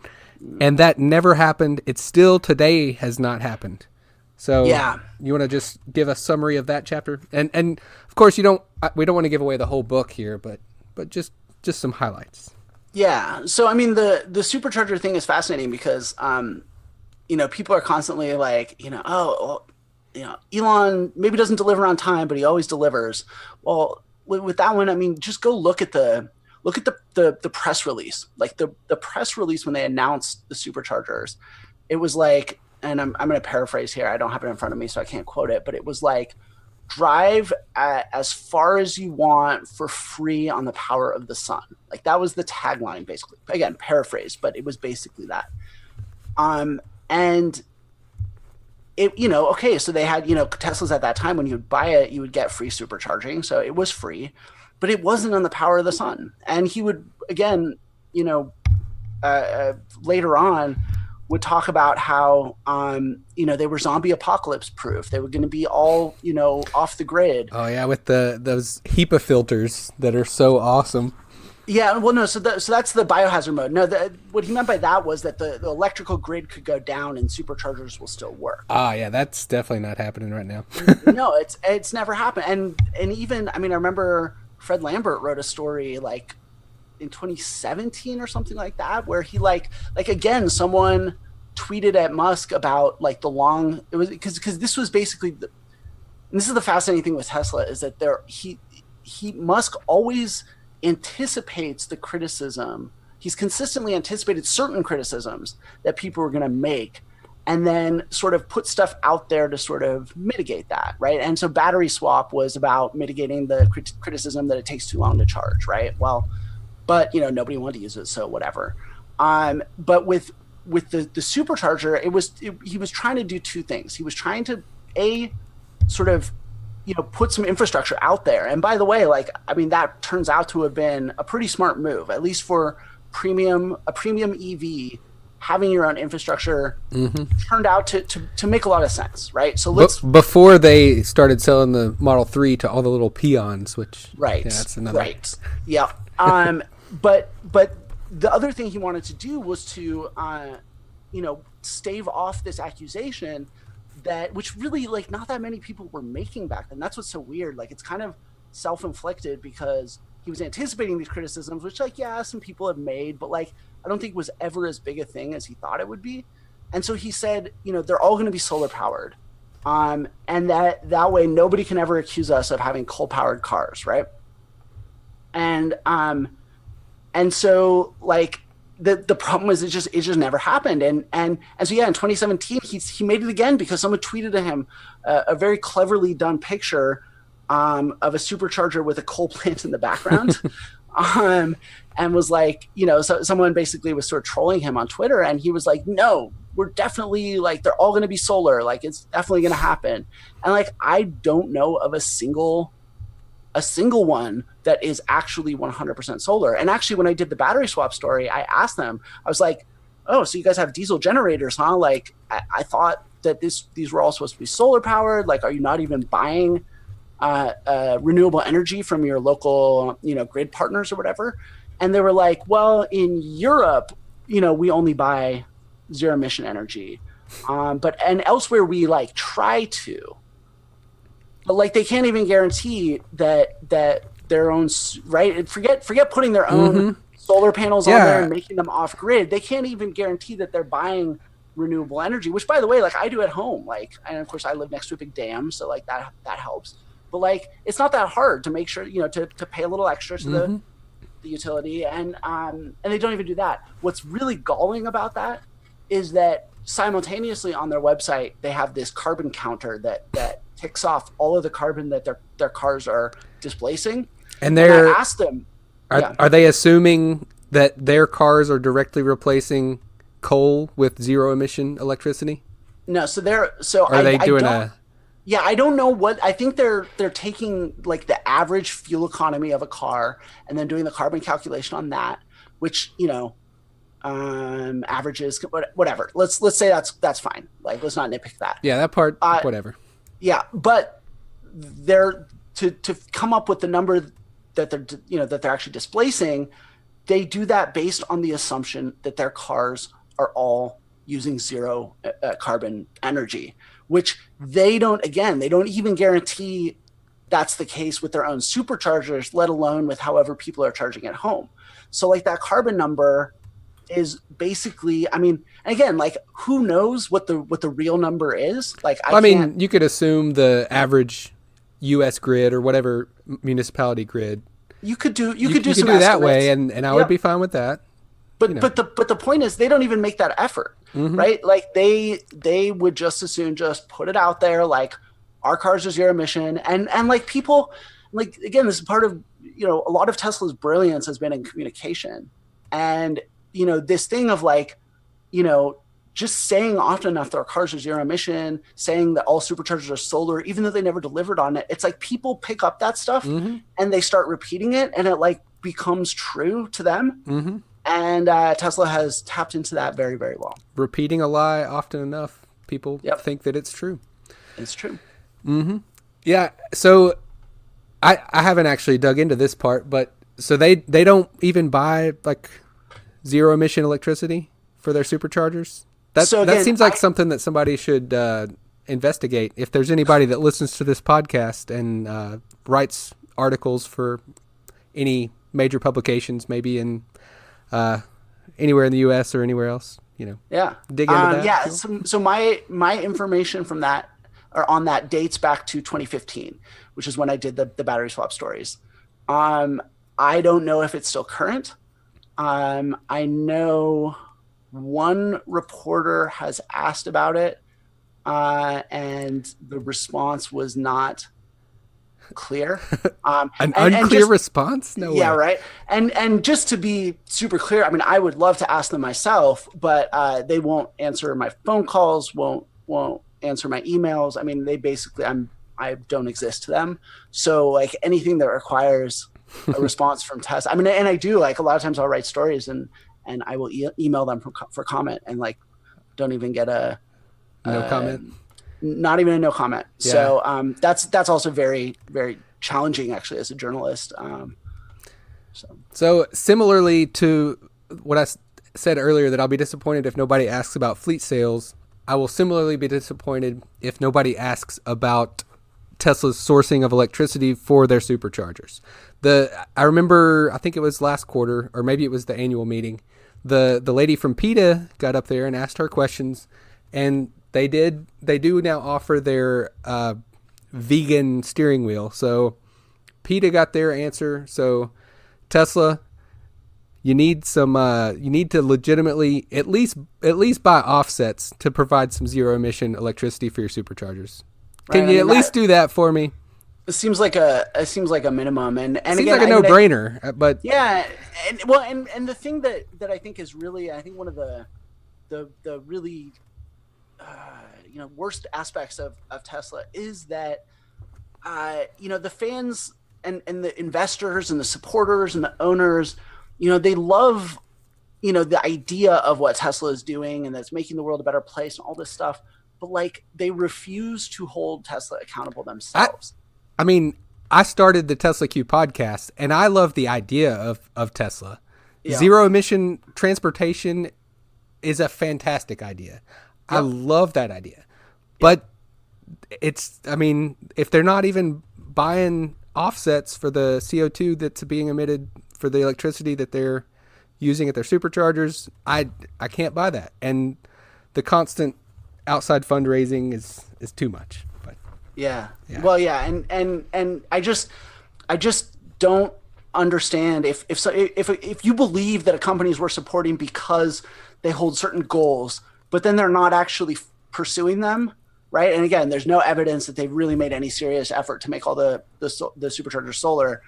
and that never happened. It still today has not happened. So Yeah. you want to just give a summary of that chapter? And of course we don't want to give away the whole book here, but just some highlights. Yeah. So I mean, the supercharger thing is fascinating because people are constantly like, oh, well, Elon maybe doesn't deliver on time, but he always delivers. Well, with that one, I mean, just go look at the press release. Like the press release when they announced the superchargers, it was like, and I'm going to paraphrase here. I don't have it in front of me, so I can't quote it, but it was like, drive as far as you want for free on the power of the sun. Like that was the tagline, basically. Again, paraphrase, but it was basically that. And it, okay, so they had, Teslas at that time. When you would buy it, you would get free supercharging, so it was free, but it wasn't on the power of the sun. And he would, again, later on, would talk about how they were zombie apocalypse proof. They were going to be all off the grid. Oh yeah, with those HEPA filters that are so awesome. Yeah, well, no, so that's the biohazard mode. No, what he meant by that was that the electrical grid could go down and superchargers will still work. Ah, yeah, that's definitely not happening right now. No, it's never happened. And even, I mean, I remember Fred Lambert wrote a story like in 2017 or something like that, where he like again, someone tweeted at Musk about like it was because this was basically and this is the fascinating thing with Tesla, is that Musk always anticipates the criticism. He's consistently anticipated certain criticisms that people were going to make, and then sort of put stuff out there to sort of mitigate that, right? And so battery swap was about mitigating the criticism that it takes too long to charge, right? Well, but nobody wanted to use it, so whatever. But with the supercharger, he was trying to do two things. He was trying to sort of put some infrastructure out there. And by the way, like, I mean, that turns out to have been a pretty smart move, at least for a premium EV. Having your own infrastructure turned out to make a lot of sense, right? So before they started selling the Model 3 to all the little peons, which that's another yeah. But the other thing he wanted to do was to stave off this accusation which really, like, not that many people were making back then. That's what's so weird. Like, it's kind of self-inflicted because he was anticipating these criticisms, which, like, yeah, some people have made, but like, I don't think it was ever as big a thing as he thought it would be. And so he said, they're all going to be solar powered. And that way nobody can ever accuse us of having coal powered cars. Right. And so like the problem was it just never happened. And so, yeah, in 2017, he made it again because someone tweeted to him a very cleverly done picture of a supercharger with a coal plant in the background. And was like, so someone basically was sort of trolling him on Twitter, and he was like, no, we're definitely, like, they're all going to be solar. Like, it's definitely going to happen. And like, I don't know of a single one that is actually 100% solar. And actually, when I did the battery swap story, I asked them, I was like, oh, so you guys have diesel generators, huh? Like, I thought that these were all supposed to be solar powered. Like, are you not even buying renewable energy from your local, grid partners or whatever? And they were like, well, in Europe, we only buy zero emission energy. And elsewhere we like try to, but like, they can't even guarantee that their own, right? Forget putting their own solar panels on there and making them off grid. They can't even guarantee that they're buying renewable energy, which, by the way, like, I do at home. Like, and of course I live next to a big dam, so like that helps. But like, it's not that hard to make sure, to pay a little extra to the utility, and they don't even do that. What's really galling about that is that simultaneously on their website they have this carbon counter that ticks off all of the carbon that their cars are displacing. And I asked them, are they assuming that their cars are directly replacing coal with zero emission electricity? No, Yeah, I don't know what. I think they're taking like the average fuel economy of a car and then doing the carbon calculation on that, which averages, whatever. Let's say that's fine. Like, let's not nitpick that. Yeah, that part, whatever. Yeah, but they're to come up with the number that they're actually displacing. They do that based on the assumption that their cars are all using zero carbon energy, which they don't even guarantee that's the case with their own superchargers, let alone with however people are charging at home. So like that carbon number is basically, I mean, and again, like who knows what the real number is? Like, I mean, you could assume the average U.S. grid or whatever municipality grid. You could do that way, and I would be fine with that. But the point is, they don't even make that effort, right? Like they would just as soon just put it out there, like our cars are zero emission, and like people, like again, this is part of a lot of Tesla's brilliance has been in communication, and this thing of like just saying often enough that our cars are zero emission, saying that all superchargers are solar, even though they never delivered on it. It's like people pick up that stuff and they start repeating it, and it like becomes true to them. And Tesla has tapped into that very, very well. Repeating a lie often enough, people think that it's true. It's true. Yeah. So I haven't actually dug into this part, but so they don't even buy like zero emission electricity for their superchargers. That seems like something that somebody should investigate. If there's anybody that listens to this podcast and writes articles for any major publications, maybe in anywhere in the U.S. or anywhere else, dig into that. Yeah. So my information from that or on that dates back to 2015, which is when I did the battery swap stories. I don't know if it's still current. I know one reporter has asked about it, and the response was not clear. An unclear response? No way. Yeah, right. And just to be super clear, I mean, I would love to ask them myself, but they won't answer my phone calls, won't answer my emails. I mean, they basically, I don't exist to them. So like anything that requires a response from Tesla, I mean, and I do, like a lot of times I'll write stories and I will email them for comment, and like don't even get a no comment. Not even a no comment. Yeah. So that's also very, very challenging actually as a journalist. So similarly to what I said earlier, that I'll be disappointed if nobody asks about fleet sales, I will similarly be disappointed if nobody asks about Tesla's sourcing of electricity for their superchargers. I remember, I think it was last quarter, or maybe it was the annual meeting, the lady from PETA got up there and asked her questions, and they do now offer their vegan steering wheel. So PETA got their answer. So Tesla, you need to legitimately at least buy offsets to provide some zero emission electricity for your superchargers. Can you at least do that for me? It seems like a minimum, and seems again, like a no-brainer. But yeah, and the thing that I think is really, I think one of the really worst aspects of Tesla is that the fans and the investors and the supporters and the owners, they love the idea of what Tesla is doing and that's making the world a better place and all this stuff, but like they refuse to hold Tesla accountable themselves. I mean, I started the Tesla Q podcast, and I love the idea of Tesla. Yeah. Zero emission transportation is a fantastic idea. Yep. I love that idea. But if they're not even buying offsets for the CO2 that's being emitted for the electricity that they're using at their superchargers, I can't buy that. And the constant outside fundraising is too much. But yeah. Well, yeah, and I just don't understand if you believe that a company is worth supporting because they hold certain goals, but then they're not actually pursuing them, right? And again, there's no evidence that they've really made any serious effort to make all the superchargers solar.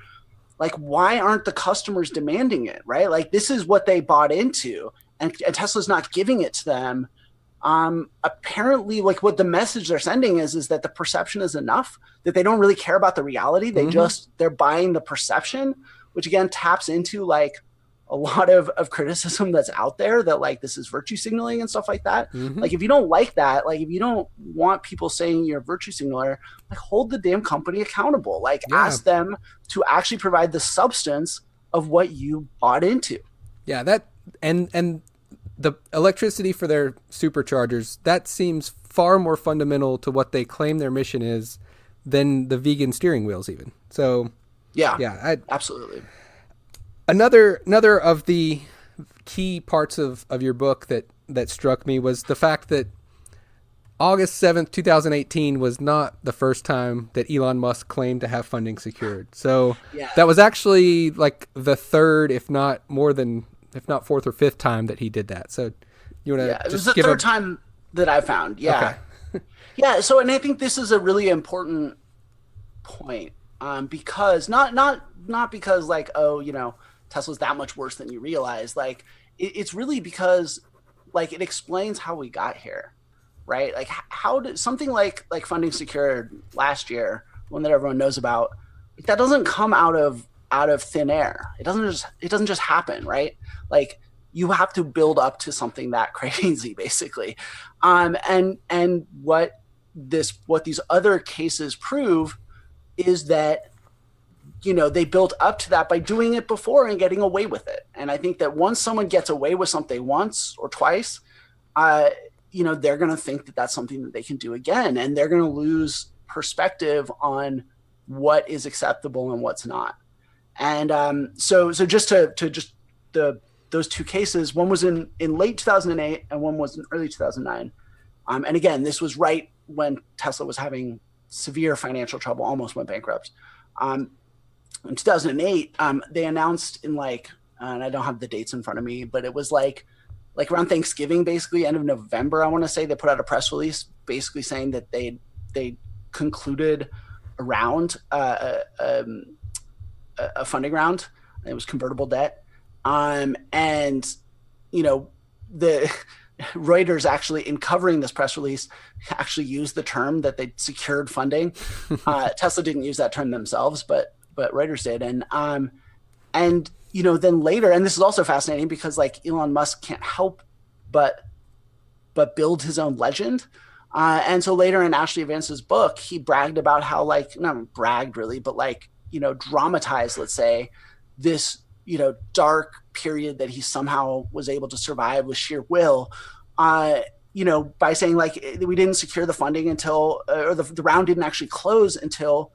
Like, why aren't the customers demanding it, right? Like, this is what they bought into, and Tesla's not giving it to them. Apparently, like, what the message they're sending is that the perception is enough, that they don't really care about the reality. They're buying the perception, which again taps into like a lot of criticism that's out there that like this is virtue signaling and stuff like that. Mm-hmm. Like if you don't like that, like if you don't want people saying you're a virtue signaler, like hold the damn company accountable. Like ask them to actually provide the substance of what you bought into. Yeah, that and the electricity for their superchargers, that seems far more fundamental to what they claim their mission is than the vegan steering wheels even. So yeah, absolutely. Another of the key parts of your book that struck me was the fact that August 7th, 2018 was not the first time that Elon Musk claimed to have funding secured. So that was actually like the third, if not fourth or fifth time that he did that. So you want to it was the third time that I found. Yeah. Okay. Yeah. So, and I think this is a really important point, because not because like, oh, you know, Tesla's that much worse than you realize. Like it's really because like it explains how we got here, right? Like how did something like funding secured last year, one that everyone knows about, that doesn't come out of thin air. It doesn't just happen, right? Like you have to build up to something that crazy, basically. And what these other cases prove is that, you know, they built up to that by doing it before and getting away with it. And I think that once someone gets away with something once or twice, you know, they're going to think that that's something that they can do again, and they're going to lose perspective on what is acceptable and what's not. And so just those two cases, one was in late 2008 and one was in early 2009. And again, this was right when Tesla was having severe financial trouble, almost went bankrupt. In 2008, they announced in like, and I don't have the dates in front of me, but it was like around Thanksgiving, basically end of November, I want to say, they put out a press release basically saying that they concluded a round, a funding round. It was convertible debt. And, you know, the Reuters actually, in covering this press release, actually used the term that they secured funding. Tesla didn't use that term themselves, but Reuters did. And you know, then later, and this is also fascinating because like Elon Musk can't help but build his own legend. And so later in Ashley Vance's book, he bragged about how, like, not bragged really, but like, you know, dramatized, let's say, this, you know, dark period that he somehow was able to survive with sheer will, you know, by saying like, we didn't secure the funding until, or the round didn't actually close until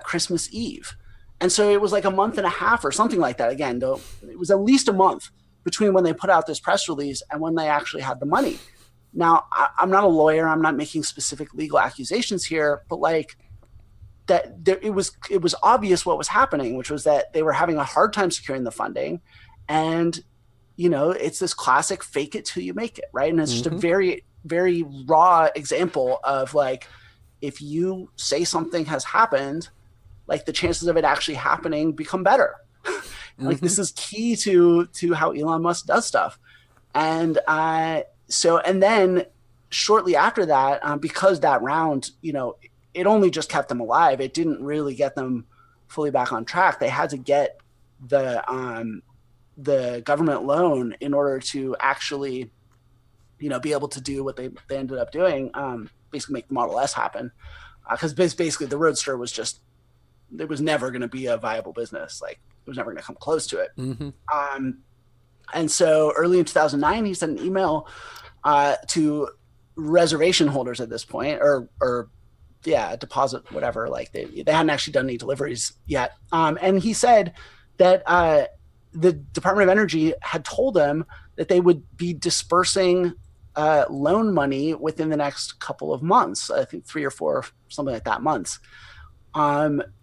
Christmas Eve. And so it was like a month and a half or something like that. Again, though, it was at least a month between when they put out this press release and when they actually had the money. Now, I'm not a lawyer. I'm not making specific legal accusations here, but like that, it was obvious what was happening, which was that they were having a hard time securing the funding. And, you know, it's this classic fake it till you make it, right? And it's just a very, very raw example of like, if you say something has happened, like the chances of it actually happening become better. Like this is key to how Elon Musk does stuff. And and then shortly after that, because that round, you know, it only just kept them alive. It didn't really get them fully back on track. They had to get the government loan in order to actually, you know, be able to do what they ended up doing, basically make the Model S happen. Because basically the Roadster was just, it was never going to be a viable business. Like it was never going to come close to it. And so early in 2009, he sent an email to reservation holders at this point, or deposit, whatever. Like they hadn't actually done any deliveries yet. And he said that the Department of Energy had told them that they would be dispersing loan money within the next couple of months. I think 3 or 4, something like that, months.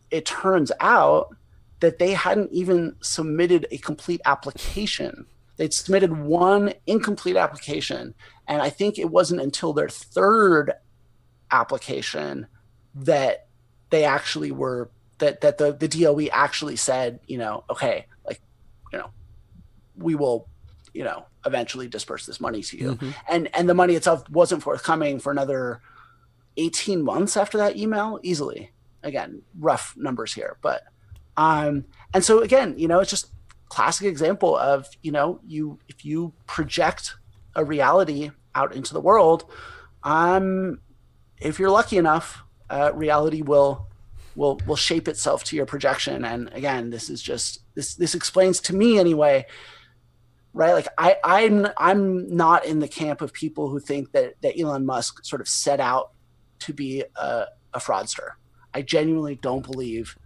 It turns out that they hadn't even submitted a complete application. They'd submitted one incomplete application. And I think it wasn't until their third application that they actually were, that the DOE actually said, you know, okay, like, you know, we will, you know, eventually disperse this money to you. And the money itself wasn't forthcoming for another 18 months after that email, easily. Again, rough numbers here, but and so again, you know, it's just classic example of, if you project a reality out into the world, if you're lucky enough, reality will shape itself to your projection. And again, this is just this explains to me anyway, right? Like I'm not in the camp of people who think that Elon Musk sort of set out to be a fraudster. I genuinely don't believe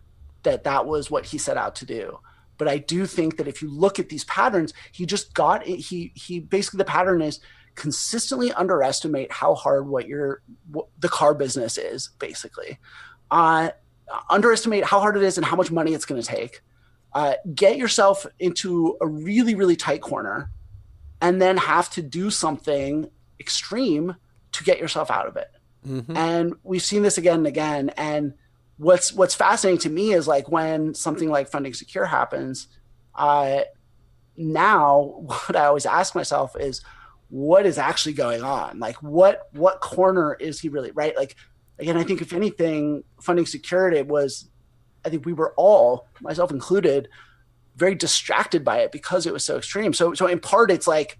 that was what he set out to do. But I do think that if you look at these patterns, he basically, the pattern is consistently underestimate how hard the car business is, basically. Underestimate how hard it is and how much money it's going to take. Get yourself into a really, really tight corner, and then have to do something extreme to get yourself out of it. Mm-hmm. And we've seen this again and again. And what's fascinating to me is like when something like Funding Secure happens, now what I always ask myself is, what is actually going on? Like what corner is he really, right? Like, again, I think if anything, Funding Secure, I think we were all, myself included, very distracted by it because it was so extreme. So in part, it's like,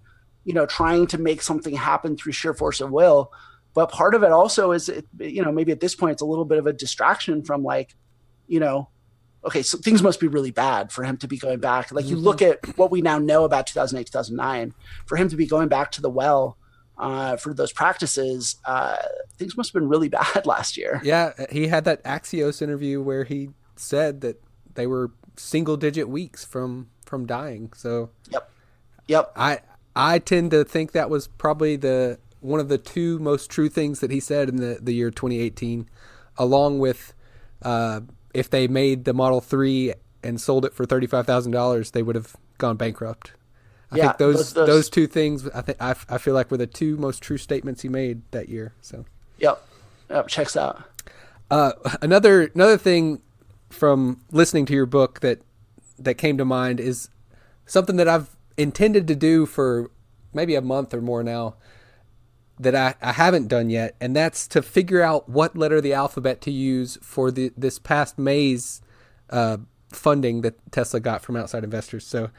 trying to make something happen through sheer force of will. But part of it also is, maybe at this point, it's a little bit of a distraction from like, okay, so things must be really bad for him to be going back. Like you look at what we now know about 2008, 2009, for him to be going back to the well for those practices, things must have been really bad last year. Yeah, he had that Axios interview where he said that they were single-digit weeks from dying. So Yep. I tend to think that was probably one of the two most true things that he said in the year 2018, along with if they made the Model 3 and sold it for $35,000, they would have gone bankrupt. I think those two things, I feel like were the two most true statements he made that year. So Yep, checks out. Another thing from listening to your book that came to mind is something that I've intended to do for maybe a month or more now, that I haven't done yet, and that's to figure out what letter of the alphabet to use for this past May's funding that Tesla got from outside investors. So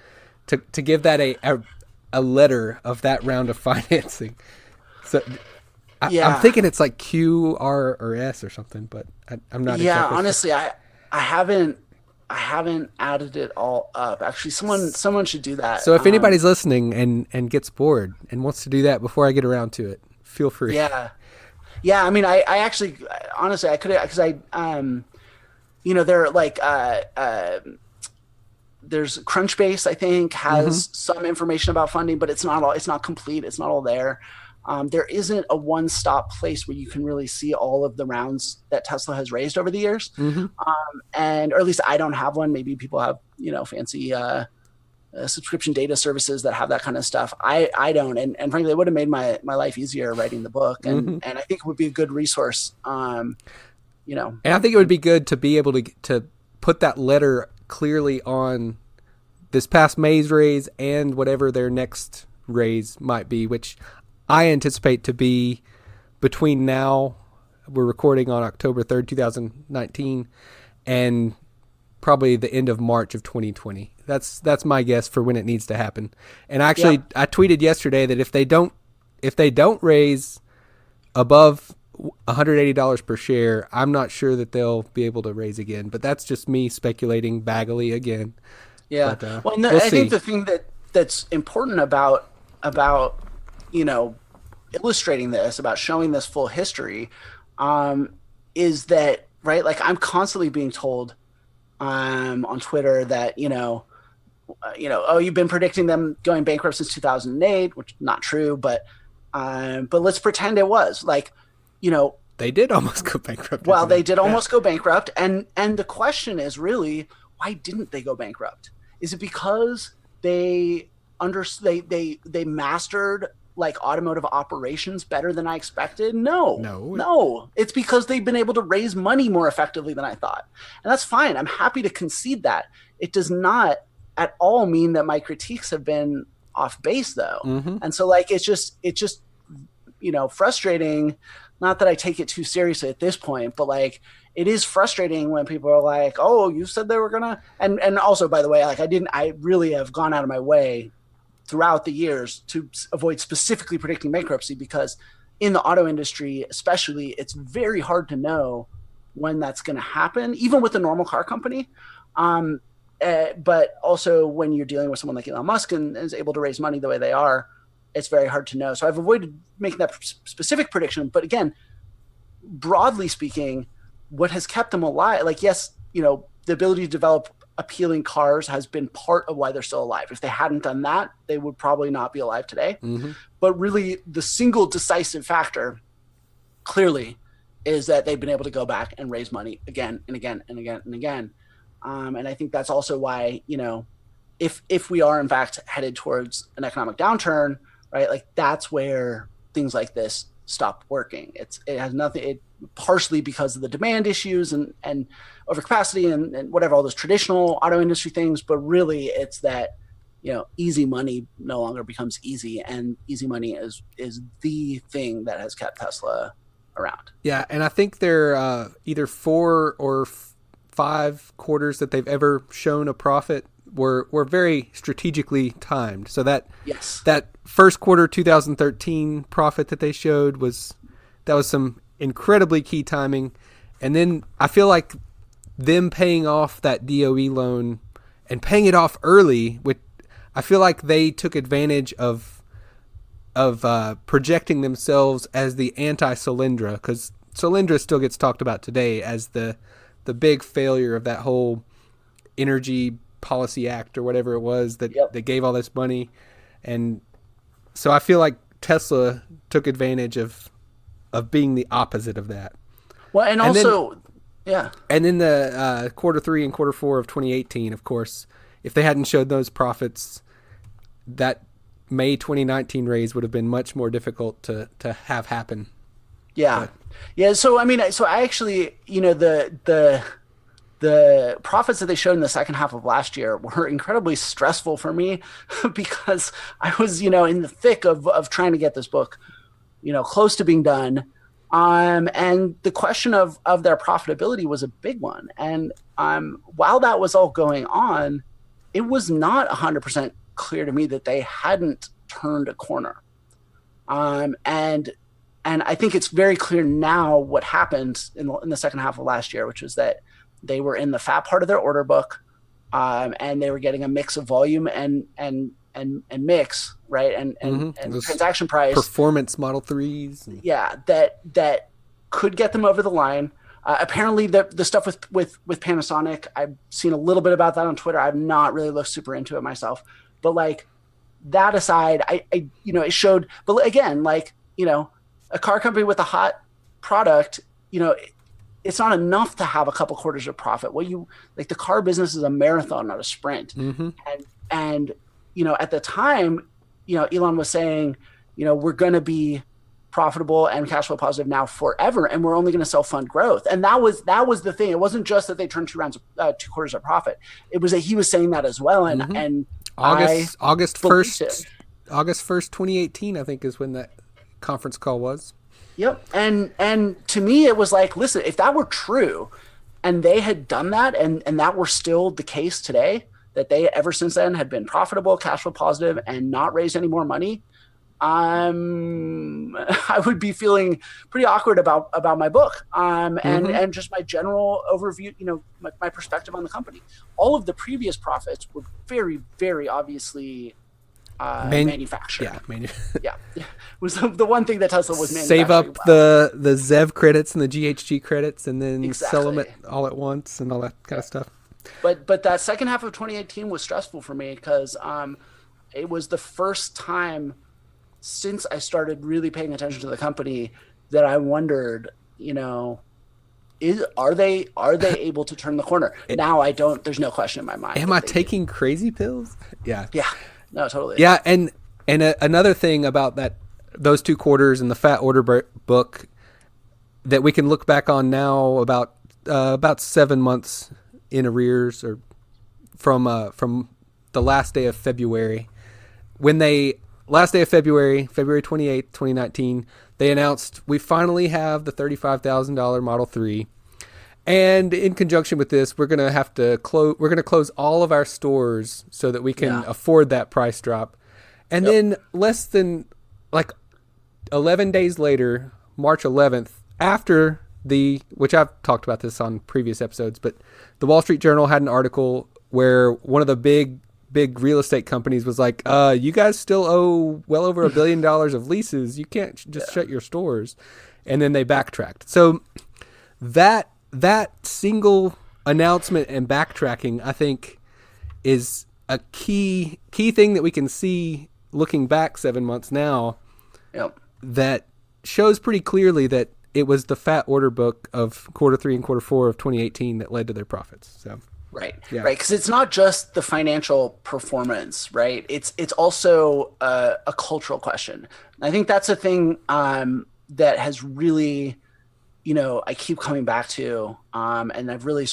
to give that a letter of that round of financing. So I'm thinking it's like Q, R, or S or something, but I'm not. Yeah, exactly honestly, sure. I haven't added it all up. Actually, someone should do that. So if anybody's listening and gets bored and wants to do that before I get around to it, feel free. Yeah. I mean, I actually, honestly, I could, because there are like, there's Crunchbase, I think, has some information about funding, but it's not complete. It's not all there. There isn't a one-stop place where you can really see all of the rounds that Tesla has raised over the years. Or at least I don't have one. Maybe people have, fancy subscription data services that have that kind of stuff. I don't. And frankly, it would have made my life easier writing the book. And I think it would be a good resource. And I think it would be good to be able to put that letter clearly on this past May's raise and whatever their next raise might be, which I anticipate to be between now, we're recording on October 3rd, 2019, and probably the end of March of 2020. That's my guess for when it needs to happen. And actually, I tweeted yesterday that if they don't raise above $180 per share, I'm not sure that they'll be able to raise again. But that's just me speculating baggily again. Yeah. But, well, I think the thing that's important about illustrating this, about showing this full history, is that, right? Like I'm constantly being told on Twitter that, oh, you've been predicting them going bankrupt since 2008, which is not true, but let's pretend it was like, they did almost go bankrupt. Well, they did almost go bankrupt. And the question is really, why didn't they go bankrupt? Is it because they mastered like automotive operations better than I expected? No. It's because they've been able to raise money more effectively than I thought. And that's fine. I'm happy to concede that. It does not at all mean that my critiques have been off base though. And so like, it's just, frustrating. Not that I take it too seriously at this point, but like, it is frustrating when people are like, oh, you said they were gonna, and also, by the way, like I really have gone out of my way throughout the years to avoid specifically predicting bankruptcy, because in the auto industry especially, it's very hard to know when that's going to happen, even with a normal car company. But also when you're dealing with someone like Elon Musk and is able to raise money the way they are, it's very hard to know. So I've avoided making that specific prediction. But again, broadly speaking, what has kept them alive, like, yes, the ability to develop appealing cars has been part of why they're still alive. If they hadn't done that, they would probably not be alive today. Mm-hmm. But really, the single decisive factor clearly is that they've been able to go back and raise money again and again and again and again. And I think that's also why, if we are in fact headed towards an economic downturn, right, like that's where things like this stop working. It has nothing, partially because of the demand issues and overcapacity and whatever, all those traditional auto industry things, but really it's that, easy money no longer becomes easy, and easy money is the thing that has kept Tesla around. Yeah, and I think they're either 4 or 5 quarters that they've ever shown a profit were very strategically timed. So that first quarter 2013 profit that they showed was some incredibly key timing. And then I feel like them paying off that DOE loan and paying it off early, I feel like they took advantage of projecting themselves as the anti-Solyndra, because Solyndra still gets talked about today as the big failure of that whole energy policy act or whatever it was that gave all this money. And so I feel like Tesla took advantage of being the opposite of that. Well, and also, And then the quarter 3 and quarter 4 of 2018, of course, if they hadn't showed those profits, that May 2019 raise would have been much more difficult to have happen. Yeah. Yeah. So, I mean, I actually, the profits that they showed in the second half of last year were incredibly stressful for me because I was, in the thick of trying to get this book, close to being done. And the question of their profitability was a big one. And while that was all going on, it was not 100% clear to me that they hadn't turned a corner. And I think it's very clear now what happened in the second half of last year, which was that they were in the fat part of their order book, and they were getting a mix of volume and mix, right, and transaction price, performance Model 3s, that could get them over the line. Apparently, the stuff with Panasonic, I've seen a little bit about that on Twitter. I've not really looked super into it myself, but like that aside, I it showed. But again, like a car company with a hot product, it's not enough to have a couple quarters of profit. The car business is a marathon, not a sprint. Mm-hmm. And at the time, Elon was saying, we're going to be profitable and cash flow positive now forever, and we're only going to self-fund growth. And that was the thing. It wasn't just that they turned 2 quarters of profit. It was that he was saying that as well. And mm-hmm. and August 1st, 2018, I think, is when that conference call was. Yep. And to me, it was like, listen, if that were true and they had done that and that were still the case today, that they ever since then had been profitable, cash flow positive, and not raised any more money, I would be feeling pretty awkward about my book, and just my general overview, my perspective on the company. All of the previous profits were very, very obviously manufactured. Yeah. Was the one thing that Tesla was manufacturing. Save up the ZEV credits and the GHG credits, and then sell them all at once and all that kind of stuff. But that second half of 2018 was stressful for me because it was the first time since I started really paying attention to the company that I wondered, are they able to turn the corner? Now there's no question in my mind. Am I taking crazy pills? Yeah. Yeah. No, totally. Yeah. And another thing about those 2 quarters and the fat order book that we can look back on now about 7 months in arrears, or from the last day of February, February 28th, 2019, they announced we finally have the $35,000 Model 3. And in conjunction with this, we're gonna have to close. We're gonna close all of our stores so that we can afford that price drop. And then less than like 11 days later, March 11th, after which I've talked about this on previous episodes, but the Wall Street Journal had an article where one of the big real estate companies was like, you guys still owe well over $1 billion of leases. You can't just shut your stores. And then they backtracked. So that single announcement and backtracking, I think, is a key thing that we can see looking back 7 months now. That shows pretty clearly that it was the fat order book of Q3 and Q4 of 2018 that led to their profits. So right, because it's not just the financial performance, right? It's also a cultural question. And I think that's a thing that has really, I keep coming back to, and I've really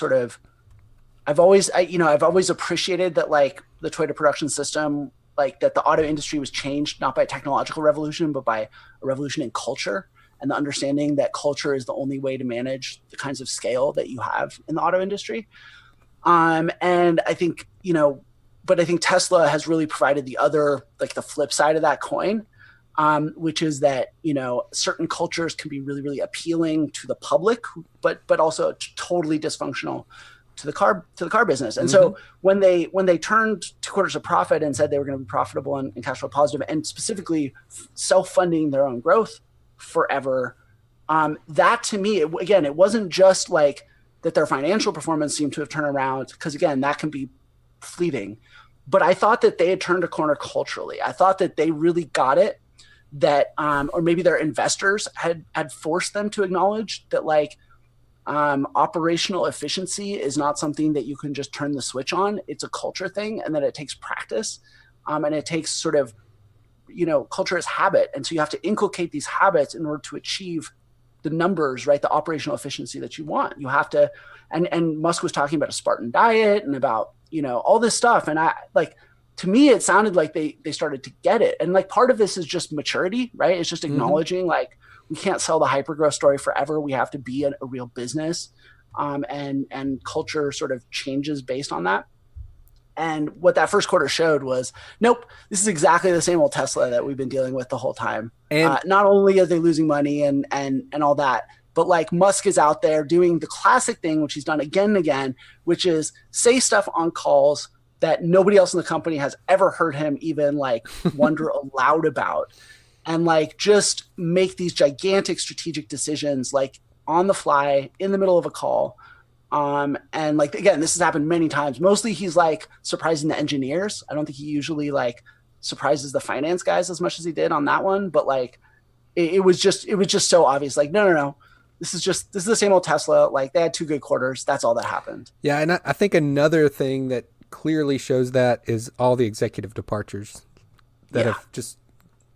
I've always appreciated that, like, the Toyota production system, like, that the auto industry was changed not by a technological revolution, but by a revolution in culture, and the understanding that culture is the only way to manage the kinds of scale that you have in the auto industry. And I think, but I think Tesla has really provided the other, like, the flip side of that coin, which is that, certain cultures can be really, really appealing to the public, but also totally dysfunctional to the car business. And so when they turned 2 quarters of profit and said they were going to be profitable and cash flow positive, and specifically self-funding their own growth forever, that to me, it wasn't just like that their financial performance seemed to have turned around, because again, that can be fleeting. But I thought that they had turned a corner culturally. I thought that they really got it, that or maybe their investors had forced them to acknowledge that, like, operational efficiency is not something that you can just turn the switch on. It's a culture thing, and that it takes practice, and it takes sort of, culture is habit. And so you have to inculcate these habits in order to achieve the numbers, right? The operational efficiency that you want. You have to, and Musk was talking about a Spartan diet and about, all this stuff. And to me, it sounded like they started to get it. And, like, part of this is just maturity, right? It's just acknowledging, like, we can't sell the hypergrowth story forever. We have to be a real business. And culture sort of changes based on that. And what that first quarter showed was, nope, this is exactly the same old Tesla that we've been dealing with the whole time. And not only are they losing money and all that, but, like, Musk is out there doing the classic thing, which he's done again and again, which is say stuff on calls that nobody else in the company has ever heard him even, like, wonder aloud about. And, like, just make these gigantic strategic decisions, like, on the fly in the middle of a call. And, like, again, this has happened many times. Mostly he's, like, surprising the engineers. I don't think he usually, like, surprises the finance guys as much as he did on that one. But, like, it was just so obvious. Like, no. This is the same old Tesla. Like, they had 2 good quarters. That's all that happened. Yeah. And I think another thing that clearly shows that is all the executive departures that have just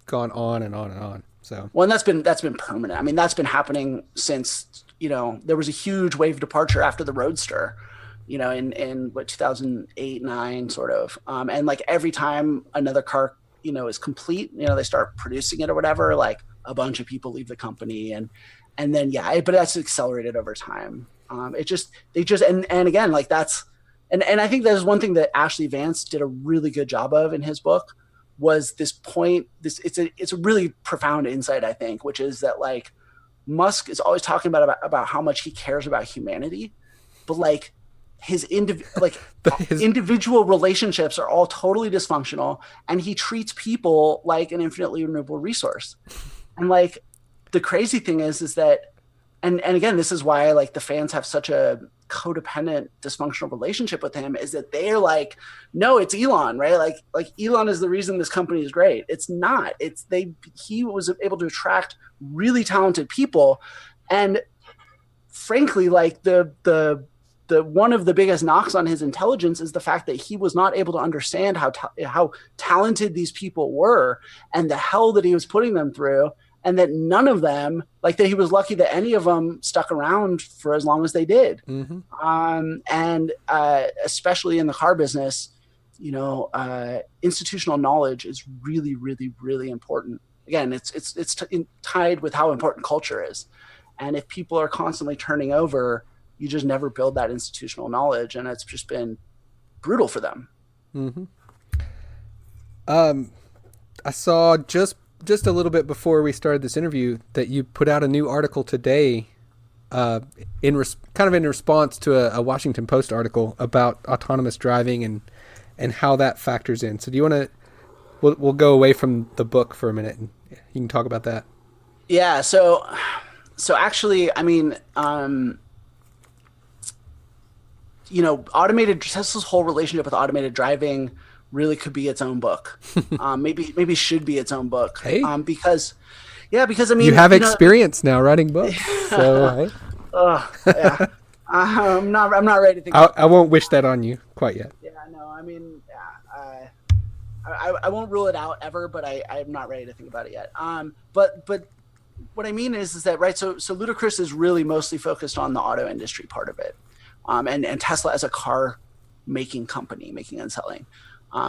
gone on and on and on. So, well, and that's been permanent. I mean, that's been happening since, there was a huge wave of departure after the Roadster, in what, 2008, 9 sort of. And, like, every time another car, is complete, they start producing it or whatever, like, a bunch of people leave the company, and then, but that's accelerated over time. And again, like, that's, and I think there's one thing that Ashley Vance did a really good job of in his book, was this point, it's a really profound insight, I think, which is that, like, Musk is always talking about how much he cares about humanity, but, like, his individual relationships are all totally dysfunctional, and he treats people like an infinitely renewable resource. And, like, the crazy thing is that, and again, this is why, like, the fans have such a codependent, dysfunctional relationship with him, is that they're like, no, it's Elon, right? Like Elon is the reason this company is great. It's not. He was able to attract really talented people, and frankly, like, the one of the biggest knocks on his intelligence is the fact that he was not able to understand how talented these people were, and the hell that he was putting them through. And that none of them, like, that he was lucky that any of them stuck around for as long as they did. And especially in the car business, institutional knowledge is really, really, really important. Again, it's tied with how important culture is. And if people are constantly turning over, you just never build that institutional knowledge, and it's just been brutal for them. Mm-hmm. I saw just a little bit before we started this interview that you put out a new article today, kind of in response to a Washington Post article about autonomous driving and how that factors in. So do you want to? We'll go away from the book for a minute, and you can talk about that. Yeah. So actually, I mean, Tesla's whole relationship with automated driving really could be its own book. Maybe should be its own book. Hey. Because I mean, you have experience now writing books, so. Yeah. I'm not ready to think. I won't wish that on you quite yet. Yeah, no. I mean, yeah. I won't rule it out ever, but I'm not ready to think about it yet. But what I mean is that, right? So Ludicrous is really mostly focused on the auto industry part of it, and Tesla as a car making company, making and selling,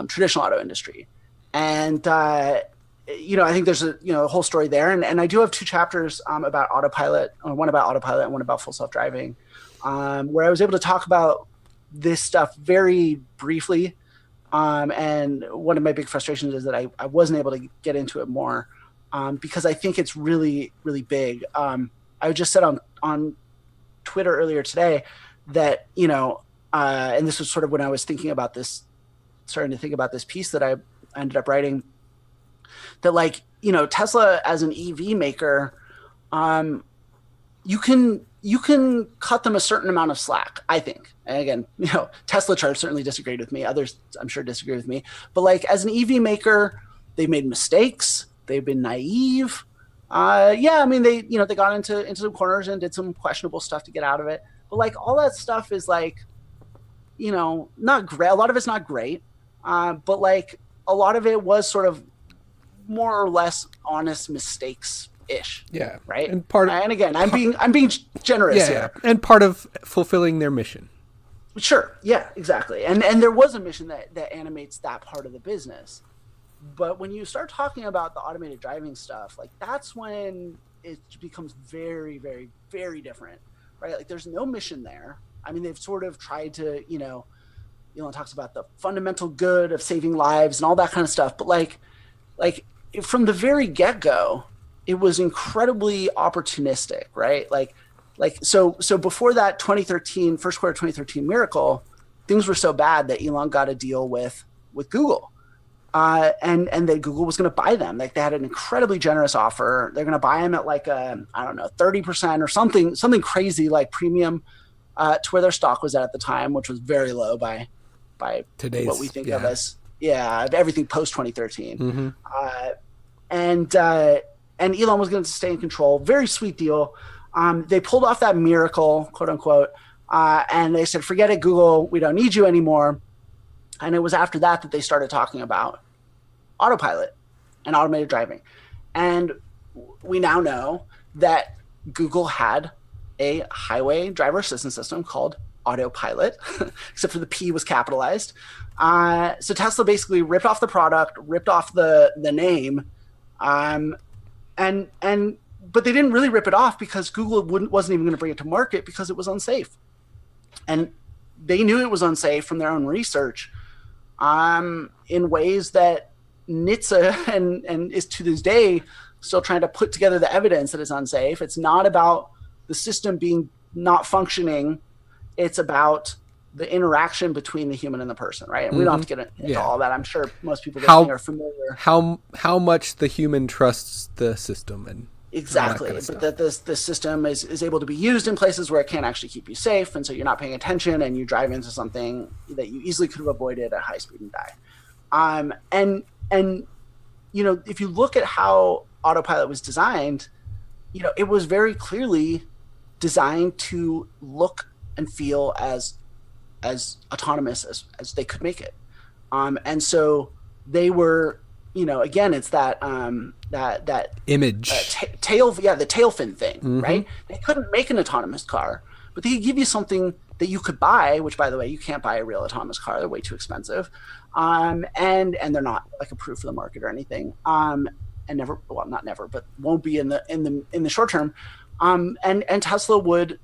traditional auto industry, and I think there's a whole story there, and I do have 2 chapters about autopilot, one about autopilot and one about full self driving, where I was able to talk about this stuff very briefly. And one of my big frustrations is that I wasn't able to get into it more, because I think it's really, really big. I just said on Twitter earlier today that, and this was sort of when I was starting to think about this piece that I ended up writing, that Tesla as an EV maker, you can cut them a certain amount of slack, I think. And again, Tesla charts certainly disagreed with me. Others, I'm sure, disagree with me. But as an EV maker, they've made mistakes. They've been naive. I mean, they got into some corners and did some questionable stuff to get out of it. But all that stuff is not great. A lot of it's not great. But a lot of it was sort of more or less honest mistakes ish. Yeah. Right. And again, I'm being generous here. And part of fulfilling their mission. Sure. Yeah, exactly. And there was a mission that animates that part of the business. But when you start talking about the automated driving stuff, that's when it becomes very, very, very different, right? There's no mission there. I mean, they've sort of tried to, Elon talks about the fundamental good of saving lives and all that kind of stuff. But from the very get-go, it was incredibly opportunistic, right? So before that first quarter 2013 miracle, things were so bad that Elon got a deal with Google, and that Google was going to buy them. They had an incredibly generous offer. They're going to buy them at 30% or something crazy, premium, to where their stock was at the time, which was very low by today's, what we think of as everything post 2013. Mm-hmm. And Elon was going to stay in control. Very sweet deal. They pulled off that miracle, quote unquote, and they said, forget it, Google, we don't need you anymore. And it was after that they started talking about autopilot and automated driving. And we now know that Google had a highway driver assistance system called autopilot, except for the P was capitalized. So Tesla basically ripped off the product, ripped off the name, but they didn't really rip it off because Google wasn't even going to bring it to market because it was unsafe. And they knew it was unsafe from their own research, in ways that NHTSA and is to this day still trying to put together the evidence that it's unsafe. It's not about the system being not functioning. It's about the interaction between the human and the person, right? And we don't have to get into all that. I'm sure most people listening are familiar. How much the human trusts the system and exactly, but that the system is able to be used in places where it can't actually keep you safe, and so you're not paying attention, and you drive into something that you easily could have avoided at high speed and die. And if you look at how autopilot was designed, it was very clearly designed to look and feel as autonomous as they could make it. And so they were, again, it's that image, the tail fin thing, mm-hmm. right? They couldn't make an autonomous car, but they could give you something that you could buy, which, by the way, you can't buy a real autonomous car. They're way too expensive. And they're not approved for the market or anything. And not never, but won't be in the short term. And Tesla would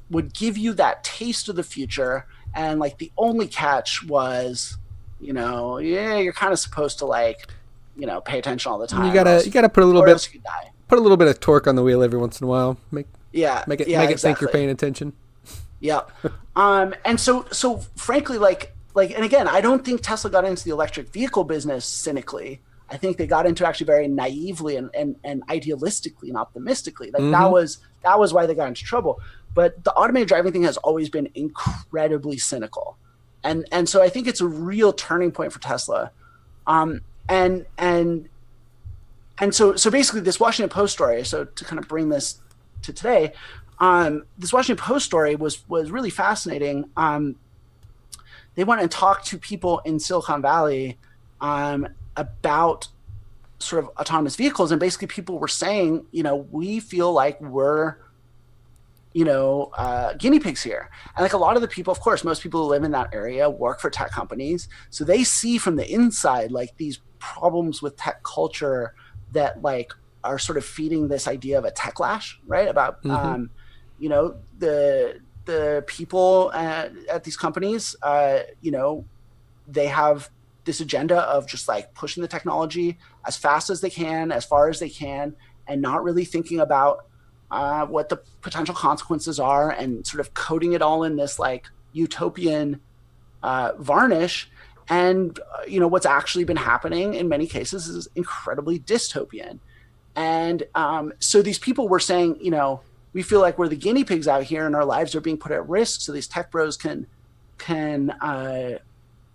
would give you that taste of the future. And like the only catch was, you're kind of supposed to like, pay attention all the time. You gotta put a little bit, you die. Put a little bit of torque on the wheel every once in a while. Make it exactly. think you're paying attention. Yeah. And so frankly, like, and again, I don't think Tesla got into the electric vehicle business cynically. I think they got into actually very naively and idealistically and optimistically. Like that was why they got into trouble. But the automated driving thing has always been incredibly cynical. And so I think it's a real turning point for Tesla. And so basically this Washington Post story, so to kind of bring this to today, this Washington Post story was really fascinating. They went and talked to people in Silicon Valley about sort of autonomous vehicles, and basically people were saying, we feel like we're guinea pigs here. And like a lot of the people, of course, most people who live in that area work for tech companies. So they see from the inside, like these problems with tech culture that like are sort of feeding this idea of a techlash, right? About, the people at these companies, they have this agenda of just like pushing the technology as fast as they can, as far as they can, and not really thinking about what the potential consequences are, and sort of coding it all in this like utopian varnish. And what's actually been happening in many cases is incredibly dystopian. And so these people were saying, we feel like we're the guinea pigs out here, and our lives are being put at risk. So these tech bros can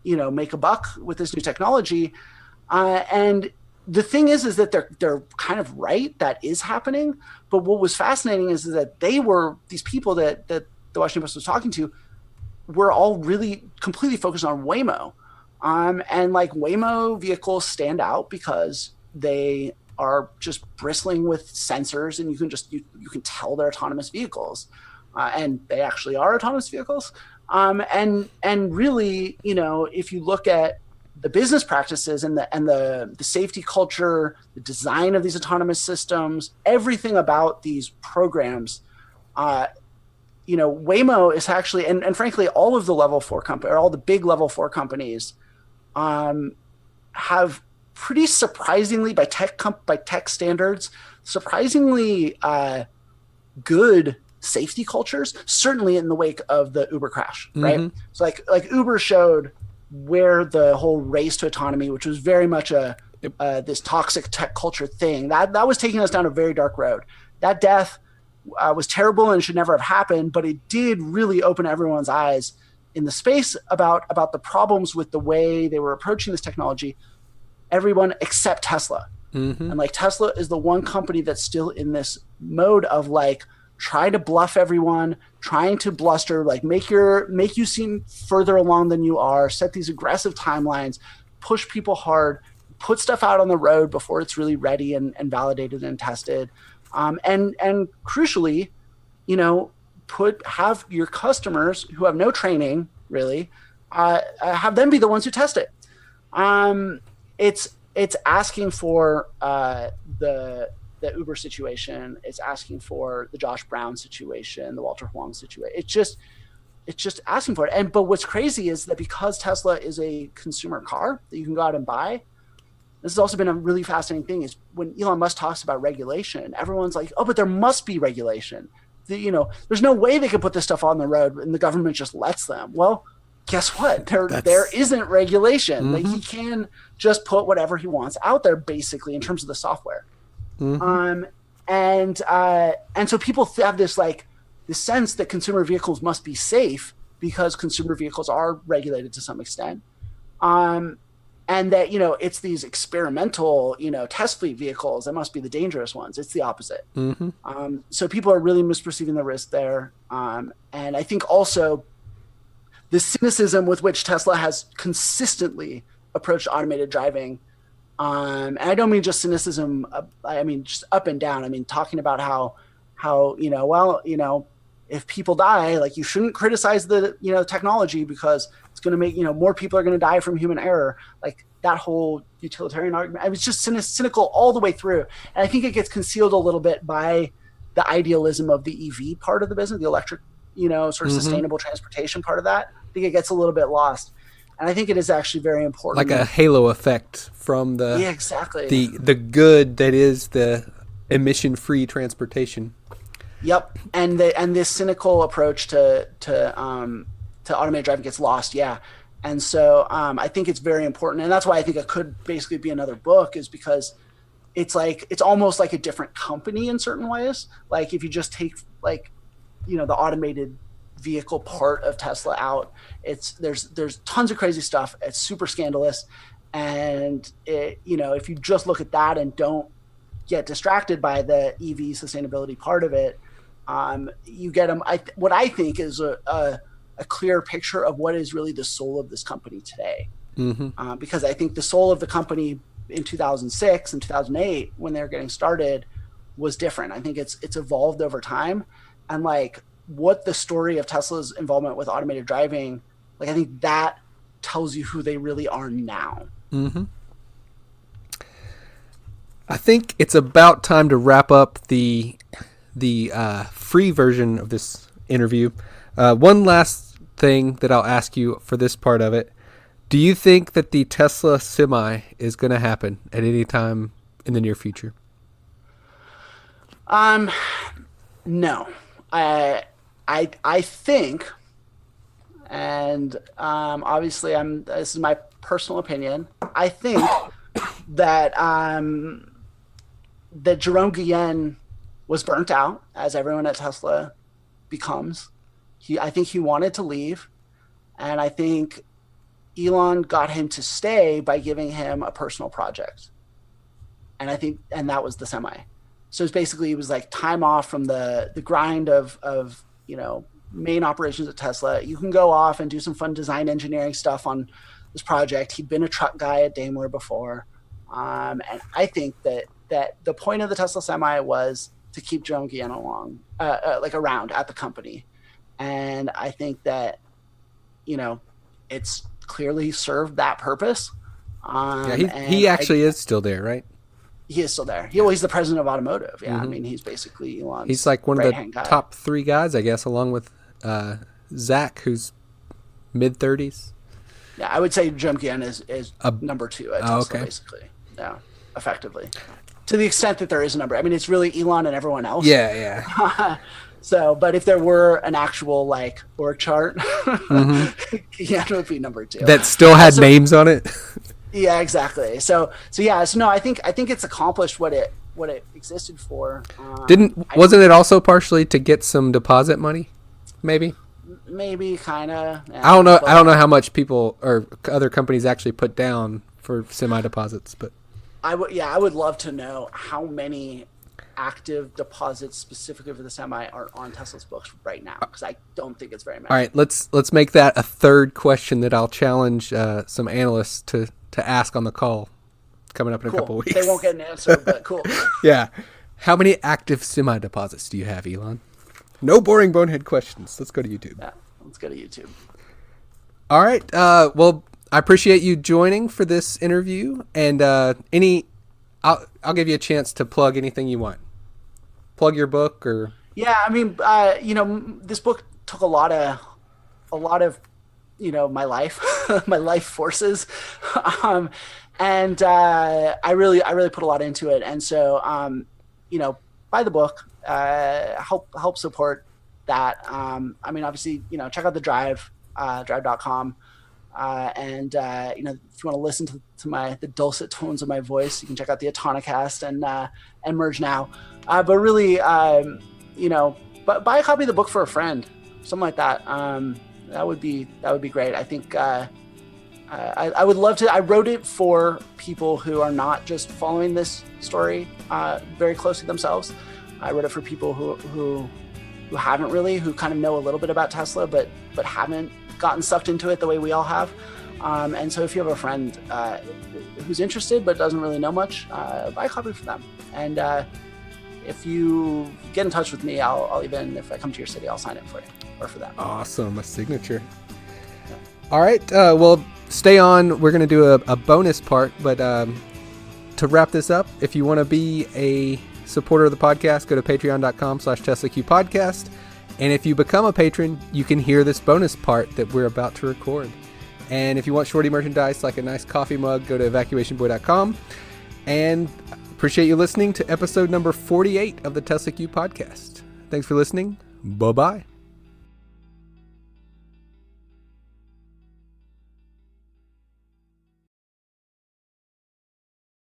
make a buck with this new technology. And the thing is that they're kind of right. That is happening. But what was fascinating is that these people that the Washington Post was talking to were all really completely focused on Waymo. And like Waymo vehicles stand out because they are just bristling with sensors, and you can tell they're autonomous vehicles, and they actually are autonomous vehicles. And really, if you look at the business practices and the safety culture, the design of these autonomous systems, everything about these programs, Waymo is actually, and frankly, all of the level 4 companies, or all the big level 4 companies, have pretty surprisingly, by tech standards, surprisingly good safety cultures, certainly in the wake of the Uber crash, right? So like Uber showed where the whole race to autonomy, which was very much this toxic tech culture thing, that was taking us down a very dark road. That death was terrible and should never have happened, but it did really open everyone's eyes in the space about the problems with the way they were approaching this technology. Everyone except Tesla. And like Tesla is the one company that's still in this mode of like trying to bluff everyone, trying to bluster, like make you seem further along than you are, set these aggressive timelines, push people hard, put stuff out on the road before it's really ready and validated and tested. And crucially, have your customers who have no training really, have them be the ones who test it. It's asking for the Uber situation. It's asking for the Josh Brown situation, the Walter Huang situation. It's just asking for it. But what's crazy is that because Tesla is a consumer car that you can go out and buy, this has also been a really fascinating thing, is when Elon Musk talks about regulation, everyone's like, oh, but there must be regulation. There's no way they could put this stuff on the road and the government just lets them. Well, guess what? There isn't regulation. Like, he can just put whatever he wants out there, basically, in terms of the software. And so people have this sense that consumer vehicles must be safe because consumer vehicles are regulated to some extent. And that, it's these experimental, test fleet vehicles that must be the dangerous ones. It's the opposite. So people are really misperceiving the risk there. And I think also the cynicism with which Tesla has consistently approached automated driving. And I don't mean just cynicism. I mean, just up and down. I mean, talking about how, if people die, like, you shouldn't criticize the, technology because it's going to make, more people are going to die from human error. Like, that whole utilitarian argument, I was just cynical all the way through. And I think it gets concealed a little bit by the idealism of the EV part of the business, the electric, sort of sustainable transportation part of that, I think it gets a little bit lost. And I think it is actually very important. Like a halo effect from exactly. the good that is the emission-free transportation. Yep. And this cynical approach to automated driving gets lost. Yeah. And so I think it's very important. And that's why I think it could basically be another book, is because it's almost like a different company in certain ways. Like if you just take the automated vehicle part of Tesla out, there's tons of crazy stuff. It's super scandalous. And if you just look at that and don't get distracted by the EV sustainability part of it, you get what I think is a clear picture of what is really the soul of this company today. Mm-hmm. Because I think the soul of the company in 2006 and 2008, when they were getting started, was different. I think it's evolved over time. And what the story of Tesla's involvement with automated driving, I think that tells you who they really are now. Mm-hmm. I think it's about time to wrap up the free version of this interview. One last thing that I'll ask you for this part of it. Do you think that the Tesla Semi is going to happen at any time in the near future? No. I think, and obviously this is my personal opinion, I think that Jerome Guillen was burnt out, as everyone at Tesla becomes. I think he wanted to leave, and I think Elon got him to stay by giving him a personal project. And that was the Semi. So it's basically, it was like time off from the grind of main operations at Tesla. You can go off and do some fun design engineering stuff on this project. He'd been a truck guy at Daimler before. And I think that the point of the Tesla Semi was to keep Jerome Guillen around at the company. And I think that, it's clearly served that purpose. He actually is still there, right? He is still there. He's the president of automotive. Yeah, mm-hmm. I mean, he's basically Elon's. He's like one of the top 3 guys, I guess, along with Zach, who's mid-30s. Yeah, I would say Jerome Guillen is number 2 at Tesla, basically. Yeah, effectively. To the extent that there is a number. I mean, it's really Elon and everyone else. Yeah. So, but if there were an actual org chart, mm-hmm. Guillen would be number 2. That still had names on it. Yeah, exactly. So no, I think it's accomplished what it existed for. Wasn't it also partially to get some deposit money? Maybe kind of. Yeah, I don't know how much people or other companies actually put down for Semi deposits, but I would love to know how many active deposits specifically for the Semi are on Tesla's books right now, because I don't think it's very many. All right, let's make that a third question that I'll challenge some analysts to ask on the call coming up in a couple of weeks. They won't get an answer, but cool. Yeah. How many active Semi deposits do you have, Elon? No boring bonehead questions. Let's go to YouTube. Yeah, let's go to YouTube. All right. Well, I appreciate you joining for this interview, and I'll give you a chance to plug anything you want. Plug your book, or I mean, this book took a lot of my life, my life forces, and I really put a lot into it. And so buy the book, help support that. I mean, obviously, check out the Drive, drive.com. And if you want to listen to the dulcet tones of my voice, you can check out the Autonocast and Merge Now. But really, but buy a copy of the book for a friend, something like that. That would be great. I think I would love to. I wrote it for people who are not just following this story very closely themselves. I wrote it for people who haven't really, who kind of know a little bit about Tesla, but haven't gotten sucked into it the way we all have. And so if you have a friend who's interested but doesn't really know much, buy a copy for them. And if you get in touch with me, I'll even, if I come to your city, I'll sign it for you or for them. Awesome. A signature. Yeah. All right. Well, stay on. We're going to do a bonus part, but to wrap this up, if you want to be a supporter of the podcast, go to patreon.com/TeslaQ podcast. And if you become a patron, you can hear this bonus part that we're about to record. And if you want Shorty merchandise like a nice coffee mug, go to evacuationboy.com. And appreciate you listening to episode number 48 of the Tesla Q podcast. Thanks for listening. Bye-bye.